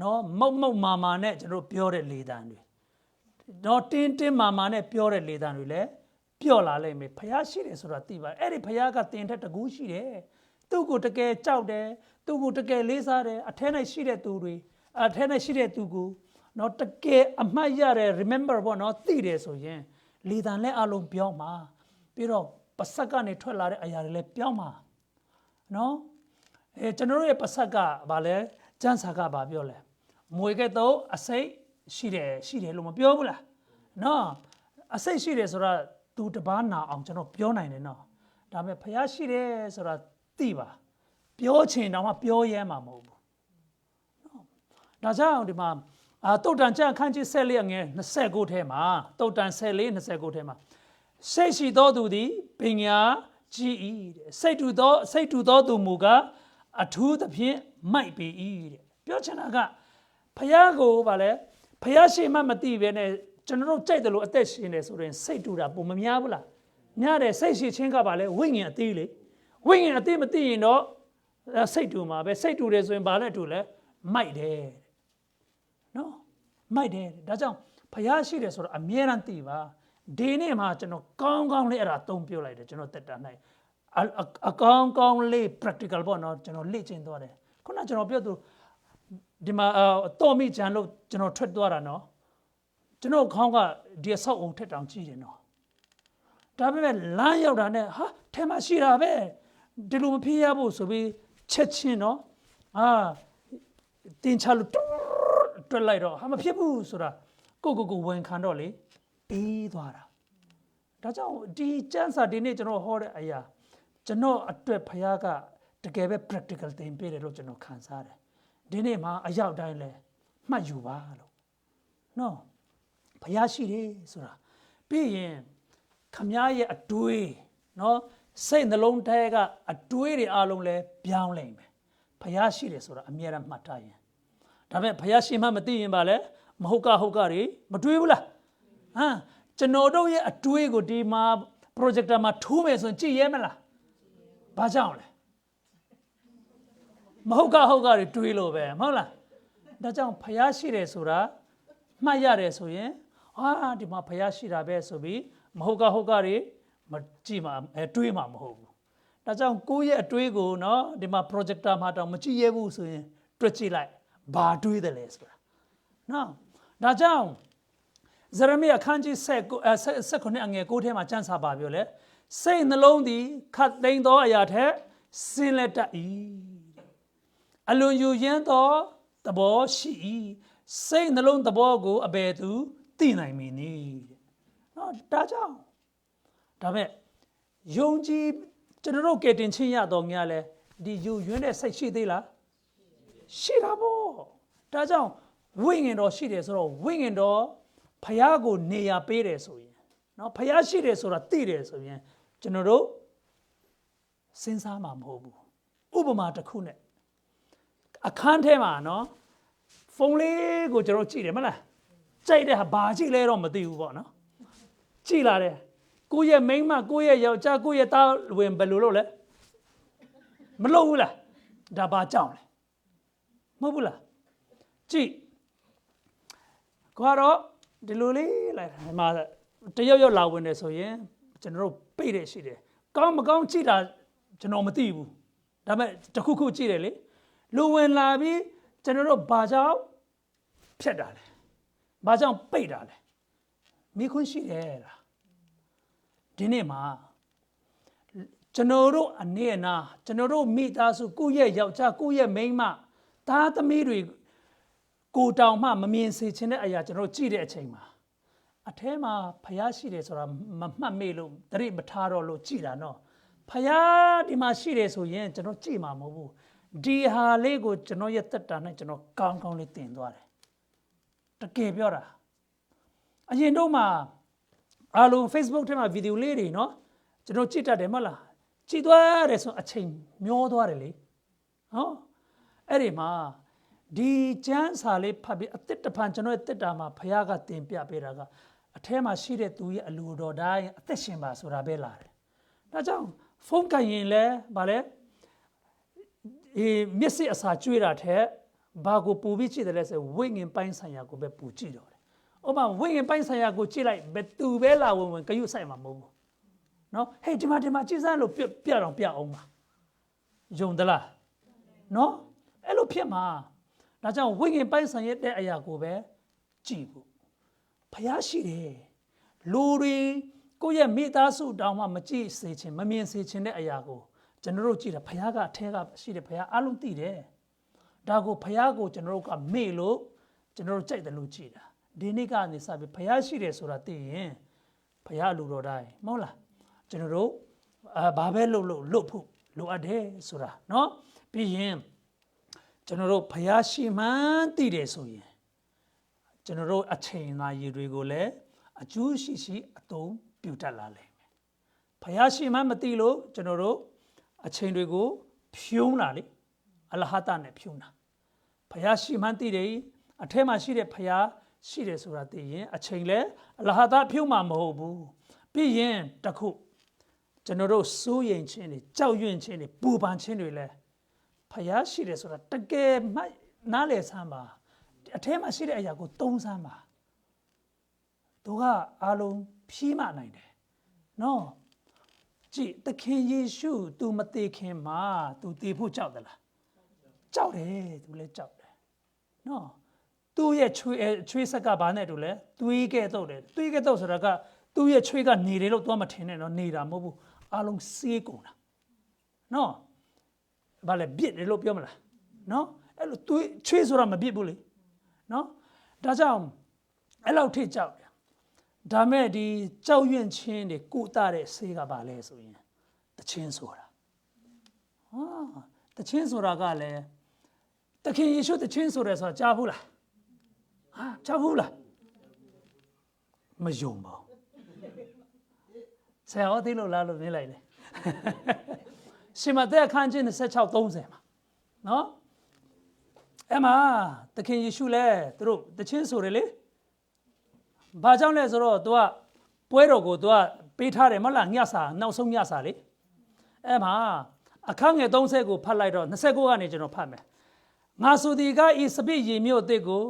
နော်မုတ်မာနဲ့ကျွန်တော်ပြောတဲ့လေတံတွေနော်တင်းမာနဲ့ပြောတဲ့လေတံတွေလဲပြော့လာလိမ့်မယ်ဖျားရှိတယ်ဆိုတာသိပါအဲ့ဒီဖျားကတင်ထက်တကူးရှိတယ်သူ့ကိုတကယ်ကြောက်တယ်သူ့ကိုတကယ်လေးစားတယ်အထဲ၌ရှိတဲ့သူတွေအထဲ၌ရှိတဲ့သူကိုနော်တကယ်အမှတ်ရတယ် remember ပေါ့နော်သိတယ်ဆိုရင်လေတံလဲအလုံးပြောင်းမှာပြီးတော့ပစက်ကနေထွက်လာတဲ့အရာတွေလည်းပြောင်းမှာနော်ကျွန်တော်တို့ရဲ့ပစက်ကဘာလဲကျန်းစာကဘာပြောလဲမွေကဲ့တော့အစိတ်ရှိတယ်လို့မပြောဘူးလားနော်အစိတ်ရှိတယ်ဆိုတာသူတပားနာအောင်ကျွန်တော်ပြောနိုင်တယ်နော်ဒါပေမဲ့ဖျားရှိတယ်ဆိုတာသိပါပြောချင်တော့မှပြောရဲမှာမဟုတ်ဘူးနော်ဒါကြောင့်ဒီမှာတုတ်တန်ကျမ်းခန်းကြီး14အငယ်29ထဲမှာတုတ်တန်14 29ထဲမှာစိတ်ရှိသောသူသည်ပညာကြီး၏တဲ့စိတ်တူသောသူမူကားအထူးသဖြင့်မိုက်ပေ၏တဲ့ ပြောချင်တာကဖယားကိုဗာလဲဖယားရှိမှမသိပဲနဲ့ကျွန်တော်တို့ကြိုက်တယ်လို့အသက်ရှင်နေဆိုရင်စိတ်တူတာပုံမများဘူးလားများတယ်စိတ်ရှိချင်းကဗာလဲဝိညာဉ်အသေးလေဝိညာဉ်အသေးမသိရင်တော့စိတ်တူမှာပဲစိတ်တူတယ်ဆိုရင်ဗာလဲတူလဲမိုက်တယ်နော်မိုက်တယ်ဒါကြောင့်ဖယားရှိတယ်ဆိုတော့အမြဲတမ်းသိပါဒီနေ့မှာကျွန်တော်ကောင်းကောင်းလေးအဲ့ဒါသုံးပြလိုက်တယ်ကျွန်တော်တက်တာနိုင်အကောင်းကောင်းလေး practical ပေါ့နော်ကျွန်တော်လေ့ကျင့်သွားတယ်ခုနကျွန်တော်ပြောသူဒီမှာတော်မိချန်လို့ကျွန်တော်ထွက်သွားတာနော်ကျွန်တော်ခေါင်းကဒီအဆောက်အုံထက်တောင်ကြီးတယ်နော်ဒါပေမဲ့လမ်းရောက်တာနဲ့ဟာထဲမှာရှိတာပဲဒီလိုမဖြစ်ရဘူးဆိုပြီးချက်ချင်းနော်တင်ချလို့တွက်လိုက်တော့ဟာမဖြစ်ဘူးဆိုတာကိုဝန်ခံတော့လေပြီးသွားတာဒါကြောင့်ဒီကျမ်းစာဒီနေ့ကျွန်တော်ဟောတဲ့အရာကျွန်တော်အတွက်ဖခင်ကတကယ်ပဲ practical သင်ပေးတယ်လို့ကျွန်တော်ခံစားတယ်ဒီနေ့မှာအရောက်တိုင်းလဲမှတ်ယူပါလို့နော်ဖခင်ရှိတယ်ဆိုတာပြီးရင်ခမည်းရဲ့အတွေးနော်စိတ်နှလုံးထဲကအတွေးတွေအလုံးလဲပြောင်းလိုက်မယ်ဖခင်ရှိတယ်ဆိုတာအမြဲတမ်းမှတ်ထားရင်ဒါပေမဲ့ဖခင်ရှိမှမသိရင်ပါလဲမဟုတ်ကတွေမတွေးဘူးလားကျွန်တော်တို့ရဲ့အတွေးကိုဒီမှာ projector မှာထိုးမယ်ဆိုရင်ကြည့်ရဲမလားဘာကြောင့်လဲမဟုတ်ကတွေတွေးလို့ပဲမဟုတ်လားဒါကြောင့်ဖျားရှိတယ်ဆိုတာမှတ်ရတယ်ဆိုရင်ဒီမှာဖျားရှိတာပဲဆိုပြီးမဟုတ်ကတွေမကြည့်မှာတွေးမှာမဟုတ်ဘူးဒါကြောင့်ကိုယ့်ရဲ့အတွေးကိုနော်ဒီမှာ projector မှာတောင်မကြည့်ရဘူးဆိုရင်တွက်ကြည့်လိုက်ဘာတွေးတယ်လဲဆိုတာနော်ဒါကြောင့်ဇရမိအခန်းကြီး19အငယ်9ထဲမှာကျမ်းစာပါပြောလဲစိတ်နှလုံးသည်ခတ်သိမ်းသောအရာထက်စင်လက်တတ်၏အလွန်ယူရင်းသောသဘောရှိ၏စိတ်နှလုံးသဘောကိုအဘယ်သူသိနိုင်မည်နည်းနော်ဒါကြောင့်ဒါမဲ့ယုံကြည်ကျွန်တော်တို့ကယ်တင်ခြင်းရတော်များလဲဒီယူရင်းတဲ့စိတ်ရှိသေးလားရှိတာပေါ့ဒါကြောင့်ဝိညာဉ်တော်ရှိတယ်ဆိုတော့ဝိညာဉ်တော်ဖယားကိုနေရာပေးတယ်ဆိုရင်နော်ဖယားရှိတယ်ဆိုတာသိတယ်ဆိုရင်ကျွန်တော်တို့စဉ်းစားမှာမဟုတ်ဘူးဥပမာတစ်ခုနဲ့အခန်းထဲမှာနော်ဖုန်းလေးကိုကျွန်တော်ကြည့်တယ်မလားကြိုက်တဲ့ဟာဘာကြည့်လဲတော့မသိဘူးပေါ့နော်ကြည့်လာတယ်ကိုယ့်ရဲ့မိန်းမကိုယ့်ရဲ့ယောက်ျားကိုယ့်ရဲ့သားဝင်ဘယ်လိုလုပ်လဲမလုပ်ဘူးလားဒါဘာကြောင့်လဲမဟုတ်ဘူးလားကြည့်ကတော့ဒီလိုလေးလိုက်မှာတယောက်လာဝင်တယ်ဆိုရင်ကျွန်တော်တို့ပိတ်တယ်ရှိတယ်ကောင်းမကောင်းကြည့်တာကျွန်တော်မသိဘူးဒါပေမဲ့တခုခုကြည့်တယ်လေလူဝင်လာပြီးကျွန်တော်တို့ဘာကြောင့်ဖြတ်တာလဲဘာကြောင့်ပိတ်တာလဲမိခွန်းရှိတယ်လားဒီနေ့မှာကျွန်တော်တို့အနေနဲ့ကျွန်တော်တို့မိသားစုကိုယ့်ရဲ့ယောက်ျားကိုယ့်ရဲ့မိန်းမသားသမီးတွေကိုတောင်မှမမြင်စေချင်တဲ့အရာကျွန်တော်ကြည့်တဲ့အချိန်မှာအထဲမှာဖျားရှိတယ်ဆိုတာမမှတ်မေ့လို့တရိမထားတော့လို့ကြည်တာနော်ဖျားဒီမှာရှိတယ်ဆိုရင်ကျွန်တော်ကြည်မှာမဟုတ်ဘူးဒီဟာလေးကိုကျွန်တော်ရဲ့တက်တာနဲ့ကျွန်တော်ကောင်းကောင်းလေးတင်သွားတယ်တကယ်ပြောတာအရင်တော့မှအားလုံး Facebook ထဲမှာဗီဒီယိုလေးတွေနော်ကျွန်တော်ကြည့်တတ်တယ်မဟုတ်လားကြည့်သွားတယ်ဆိုအချိန်မျောသွားတယ်လေဟောအဲ့ဒီမှာဒီကျမ်းစာလေးဖတ်ပြီးအသက်တဖန်ကျွန်တော်ရဲ့တက်တာမှာဖခင်ကတင်ပြပေးတာကအထဲမှာရှိတဲ့သူရဲ့အလိုတော်တိုင်းအသက်ရှင်ပါဆိုတာပဲလာတယ်ဒါကြောင့်ဖုန်းကရင်လဲဗာလဲမျက်စိအစာကျွေးတာထက်ဘာကိုပူပြီးကြည့်တယ်လဲဆိုဝိညာဉ်ပိုင်းဆိုင်ရာကိုပဲပူကြည့်တော့တယ်ဥပမာဝိညာဉ်ပိုင်းဆိုင်ရာကိုကြည့်လိုက်ဘယ်သူပဲလာဝင်ဂရုစိုက်မှာမဟုတ်ဘူးနော်ဟေးဒီမှာကြည့်စမ်းလို့ပြအောင်ပါယုံသလားနော်အဲ့လိုဖြစ်မှာဒါကြောင့်ဝိညာဉ်ပိုင်းဆိုင်ရဲ့တဲ့အရာကိုပဲကြည့်ဖို့ဖျားရှိတယ်လူတွေကိုယ့်ရဲ့မိသားစုတောင်မှမကြည့်စေချင်မမြင်စေချင်တဲ့အရာကိုကျွန်တော်တို့ကြည့်တာဖျားကအထဲကရှိတယ်ဖျားအလုံးသိတယ်ဒါကိုဖျားကိုကျွန်တော်တို့ကမေ့လို့ကျွန်တော်တို့ကြိုက်တယ်လို့ကြည့်တာဒီနေ့ကနေစပြီးဖျားရှိတယ်ဆိုတာသိရင်ဖျားလူတော်တိုင်းမဟုတ်လားကျွန်တော်တို့ဘာပဲလုပ်ဖို့လိုအပ်တယ်ဆိုတာเนาะပြီးရင်ကျွန်တော်တို့ဖျားရှိမှန်းသိတယ်ဆိုရင်ကျွန်တော်တို့အချိန်သာရည်တွေကိုလည်းအကျိုးရှိအသုံးပြုတတ်လာလိမ့်မယ်ဖျားရှိမှန်းမသိလို့ကျွန်တော်တို့အချိန်တွေကိုဖြုံးလာလေအလဟတနဲ့ဖြုံးတာ ဖယားရှိမှန်းသိတယ်အထဲမှာရှိတဲ့ဖယားရှိတယ်ဆိုတာသိရင်အချိန်လဲအလဟာသဖြုတ်မှာမဟုတ်ဘူးပြီးရင်တခုကျွန်တော်တို့စိုးရိမ်ခြင်းတွေကြောက်ရွံ့ခြင်းတွေပူပန်ခြင်းတွေလဲဖယားရှိတယ်ဆိုတာတကယ်မှနားလည်ဆမ်းပါအထဲမှာရှိတဲ့အရာကိုသုံးဆမ်းပါသူကအားလုံးဖြီးမနိုင်တယ်နော်ကြည့်သခင်ယေရှု तू မသိခင်မှာ तू တည်ဖို့ကြောက်သလားကြောက်တယ် तू လည်းကြောက်တယ်နော်သူ့ရဲ့ချွေးဆက်ကဘာနဲ့တူလဲသွေးကဲ့သို့တယ်သွေးကဲ့သို့ဆိုတာကသူ့ရဲ့ချွေးကနေတယ်လို့သွားမထင်နဲ့နော်နေတာမဟုတ်ဘူးအားလုံးစေးကုန်တာနော်ဘာလဲပြစ်တယ်လို့ပြောမလားနော်အဲ့လိုသွေးချွေးဆိုတာမပြစ်ဘူးလေနော်ဒါကြောင့်အဲ့လောက်ထိကြောက်တယ်ဒါမဲ့ဒီကြောက်ရွံ့ခြင်းတွေကုသတဲ့ဆေးကဘာလဲဆိုရင်တခြင်းဆိုတာတခြင်းဆိုတာကလည်းသခင်ယေရှုတခြင်းဆိုတယ်ဆိုတာကြားဘူးလားကြားဘူးလားမယုံပါဘူးဆရာဟောသိလို့လားလို့မြင်လိုက်တယ်ရှင်မသက်အခန်းကြီး26-30မှာနော်အဲ့မှာသခင်ယေရှုလဲသူတို့တခြင်းဆိုတယ်လေဘာကြောင့်လဲဆိုတော့ तू ကပွဲတော်ကို तू ကပေးထားတယ်မဟုတ်လားညစာနောက်ဆုံးညစာလေအဲ့မှာအခန်းငယ်30ကိုဖတ်လိုက်တော့29ကနေကျွန်တော်ဖတ်မယ်ငါဆိုဒီကဤစပိရေမြို့အစ်ကို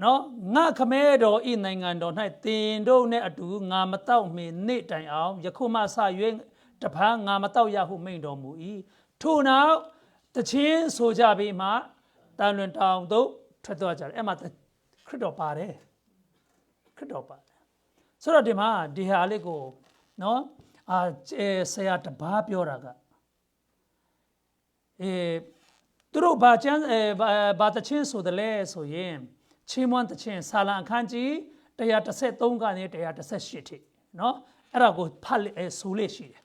နော်ငါခမဲတော်ဤနိုင်ငံတော်၌တင်တို့နဲ့အတူငါမတောက်မီနေ့တိုင်အောင်ယခုမှစ၍တပန်းငါမတောက်ရဟုမိန့်တော်မူ၏ထို့နောက်တခြင်းဆိုကြပြီးမှတန်လွင်တောင်သို့ထွက်သွားကြတယ်အဲ့မှာခရစ်တော်ပါတယ်ခရစ်တော်ပါတယ်ဆိုတော့ဒီမှာဒီဟာလေးကိုနော်ဆရာတပါးပြောတာကသူတို့ဘာချမ်းဘာတခြင်းဆိုတယ်လဲဆိုရင်ချီးမွမ်းတခြင်းဆာလံအခန်းကြီး133ကနေ138ထိနော်အဲ့ဒါကိုဖတ်ဆိုလေရှိတယ်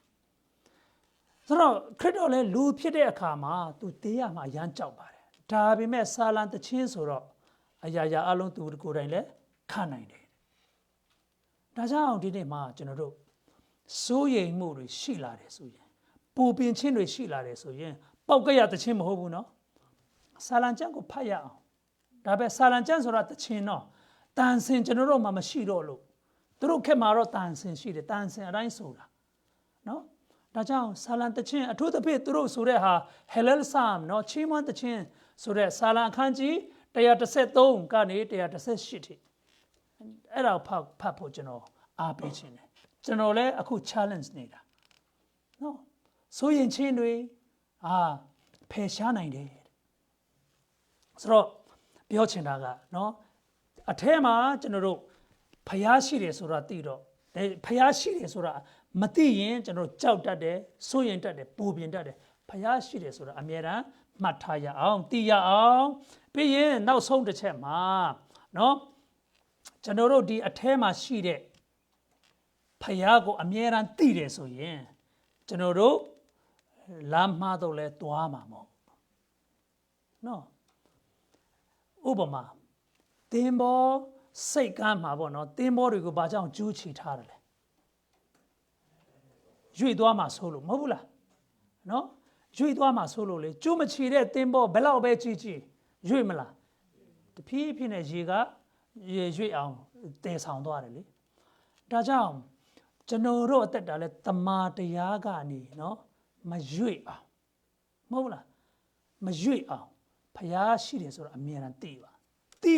ဆိုတော့ခရစ်တော်လည်းလူဖြစ်တဲ့အခါမှာသူတရားမှာရမ်းကြောက်ပါတယ်ဒါပေမဲ့ဆာလံတခြင်းဆိုတော့အရာရာအလုံးသူကိုယ်တိုင်လည်းခံနိုင်တယ်ဒါကြောင့်ဒီနေ့မှာကျွန်တော်တို့စိုးရိမ်မှုတွေရှိလာတယ်ဆိုရင်ပူပင်ခြင်းတွေရှိလာတယ်ဆိုရင်ပေါက်ကရတခြင်းမဟုတ်ဘူးနော်ဆာလံကျမ်းကိုဖတ်ရအောင်ဒါပဲဆာလံကျမ်းဆိုတာတခြင်းတော့တန်ဆင်ကျွန်တော်တို့မှမရှိတော့လို့သူတို့ခက်မှာတော့တန်ဆင်ရှိတယ်တန်ဆင်အတိုင်းဆိုတာနော်ဒါကြောင့်ဆာလံတခြင်းအထူးသဖြင့်သူတို့ဆိုတဲ့ဟာဟဲလဆမ်နော်ချီးမွမ်းတခြင်းဆိုတဲ့ဆာလံအခန်းကြီး133ကနေ138ထိအဲ့ဒါဖတ်ဖို့ကျွန်တော်အားပေးခြင်းတယ်ကျွန်တော်လည်းအခု challenge နေတာနော်ဆိုရင်ချင်းတွေဖယ်ရှားနိုင်တယ်ဆိုတော့ပြောချင်တာကနော်အထဲမှာကျွန်တော်တို့ဖျားရှိတယ်ဆိုတာသိတော့ဖျားရှိတယ်ဆိုတာမသိရင်ကျွန်တော်ကြောက်တတ်တယ်စိုးရင်တတ်တယ်ပူပင်တတ်တယ်ဖျားရှိတယ်ဆိုတာအမြဲတမ်းမှတ်ထားရအောင်သိရအောင်ပြီးရင်နောက်ဆုံးတစ်ချက်မှာနော်ကျွန်တော်တို့ဒီအထဲမှာရှိတဲ့ဖျားကိုအမြဲတမ်းသိတယ်ဆိုရင်ကျွန်တော်တို့လမ်းမှားတော့လဲသွားမှာမဟုတ်နော်ဥပမာတင်းဘောစိတ်ကမ်းမှာပေါ့နော်တင်းဘောတွေကိုဘာကြောင့်ကျူးချီထားတယ်လဲရွေ့သွားမှာဆိုလို့မဟုတ်ဘူးလားနော်ရွေ့သွားမှာဆိုလို့လေကျူးမချီတဲ့တင်းဘောဘယ်လောက်ပဲကြီးကြီးရွေ့မလားတဖြည်းဖြည်းနဲ့ရေကရွေ့အောင်တည်ဆောင်သွားတယ်လေဒါကြောင့်ကျွန်တော်တို့အသက်တာလဲတမာတရားကနေနော်မရွေ့အောင်မဟုတ်လားမရွေ့အောင်ဖျားရှိတယ်ဆိုတော့အမြဲတမ်းသိပါသိ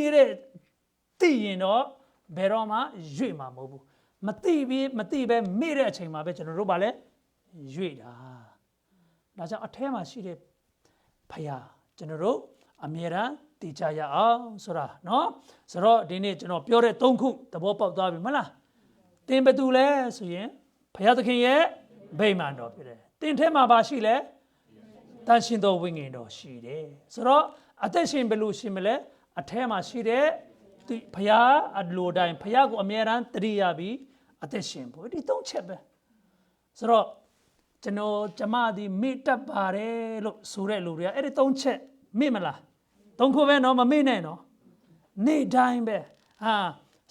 ရင်တော့ဘယ်တော့မှရွေ့မှာမဟုတ်ဘူးမသိပဲမေ့တဲ့အချိန်မှာပဲကျွန်တော်တို့ဗာလဲရွေ့တာဒါကြောင့်အထဲမှာရှိတဲ့ဖျားကျွန်တော်တို့အမြဲတမ်းသိကြရအောင်ဆိုတာနော်ဆိုတော့ဒီနေ့ကျွန်တော်ပြောတဲ့၃ခုသဘောပေါက်သွားပြီမလားတင်ဘသူလဲဆိုရင်ဘုရားသခင်ရဲ့ဗိမာန်တော်ဖြစ်တယ်တင်ထဲမှာပါရှိလဲတန်ရှင်တော်ဝိညာဉ်တော်ရှိတယ်ဆိုတော့အသက်ရှင်ဘယ်လိုရှင်မလဲအထဲမှာရှိတဲ့ဘုရားအလိုတိုင်းဘုရားကိုအမြဲတမ်းတရိယာပြီးအသက်ရှင်ဖို့ဒီ၃ချက်ပဲဆိုတော့ကျမဒီမေ့တတ်ပါတယ်လို့ဆိုတဲ့လူတွေကအဲ့ဒီ၃ချက်မေ့မလား၃ခုပဲနော်မမေ့နဲ့နော်နေ့တိုင်းပဲ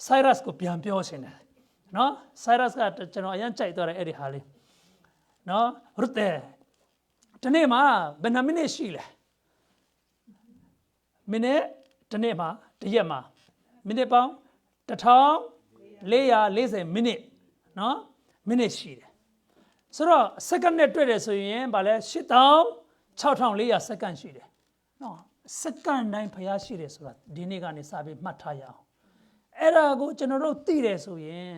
Cyrus ကိုပြန်ပြောရှင်တယ်နော် Cyrus ကကျွန်တော်အရင်ကြိုက်သွားတယ်အဲ့ဒီဟာလေးနော်ရုတ်တယ်ဒီနေ့မှာဘယ်နှမိနစ်ရှိလဲ မိနစ်တစ်နေ့မှာတစ်ရက်မှာမိနစ်ပေါင်း1440မိနစ်နော်မိနစ်ရှိတယ်ဆိုတော့စက္ကန့်နဲ့တွေ့တယ်ဆိုရင်ဗာလဲ86,400စက္ကန့်ရှိတယ်နော်စက္ကန့်တိုင်းဖျားရှိတယ်ဆိုတာဒီနေ့ကနေစပြီးမှတ်ထားရအောင်အဲ့ဒါကိုကျွန်တော်တို့သိတယ်ဆိုရင်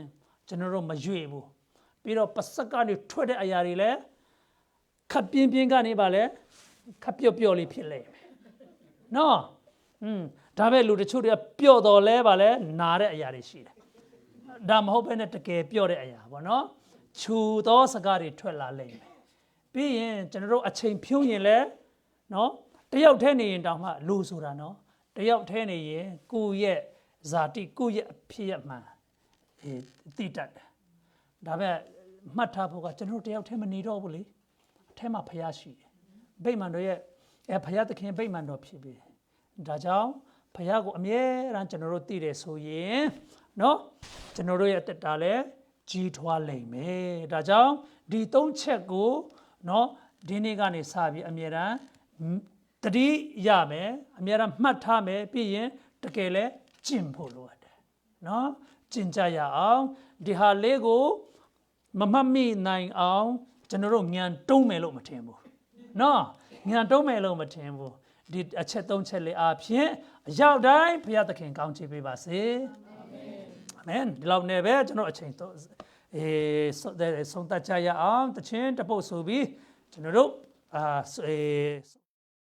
ကျွန်တော်တို့မရွေ့ဘူးပြီးတော့ပစက်ကနေထွက်တဲ့အရာတွေလည်းခပ်ပြင်းပြင်းကနေဗာလဲခပ်ပျော့ပျော့လေးဖြစ်လိမ့်မယ်နော်ဒါပဲလူတချို့တွေကပျော့တော်လဲဗာလဲနာတဲ့အရာတွေရှိတယ်ဒါမဟုတ်ဘဲနဲ့တကယ်ပျော့တဲ့အရာပေါ့နော်ခြူသောစကားတွေထွက်လာလိမ့်မယ်ပြီးရင်ကျွန်တော်တို့အချိန်ဖြုံးရင်လဲနော်တယောက်တည်းနေရင်တောင်မှလူဆိုတာနော်တယောက်တည်းနေရင်ကိုယ့်ရဲ့ဇာတိကိုယ့်ရဲ့အဖြစ်ရမှန်သိတတ်တယ်ဒါပဲမှတ်ထားဖို့ကကျွန်တော်တယောက်တည်းမနေတော့ဘူးလေအထက်မှာဖျားရှိတယ်ဗိမာန်တော်ရဲ့ဖျားသခင်ဗိမာန်တော်ဖြစ်ပြီဒါကြောင့်ဖျားကိုအမြဲတမ်းကျွန်တော်တို့သိတယ်ဆိုရင်နော်ကျွန်တော်တို့ရဲ့တက်တာလဲကြီးထွားလိမ့်မယ်ဒါကြောင့်ဒီ၃ချက်ကိုနော်ဒီနေ့ကနေစပြီးအမြဲတမ်းတတိရမယ်အမြဲတမ်းမှတ်ထားမယ်ပြီးရင်တကယ်လဲကျင့်ဖို့လိုတယ်နော်ကျင့်ကြရအောင်ဒီဟာလေးကိုမမှတ်မိနိုင်အောင်ကျွန်တော်တို့ဉာဏ်တုံးမယ်လို့မထင်ဘူးနော်ဉာဏ်တုံးမယ်လို့မထင်ဘူးဒီအချက်၃ချက်လေးအားဖြင့်အရောက်တိုင်းဘုရားသခင်ကောင်းချီးပေးပါစေအာမင်ဒီလောက်နဲ့ပဲကျွန်တော်အချိန်ဆုံးသက်ကြရအောင်တခြင်းတပုတ်ဆိုပြီးကျွန်တော်တို့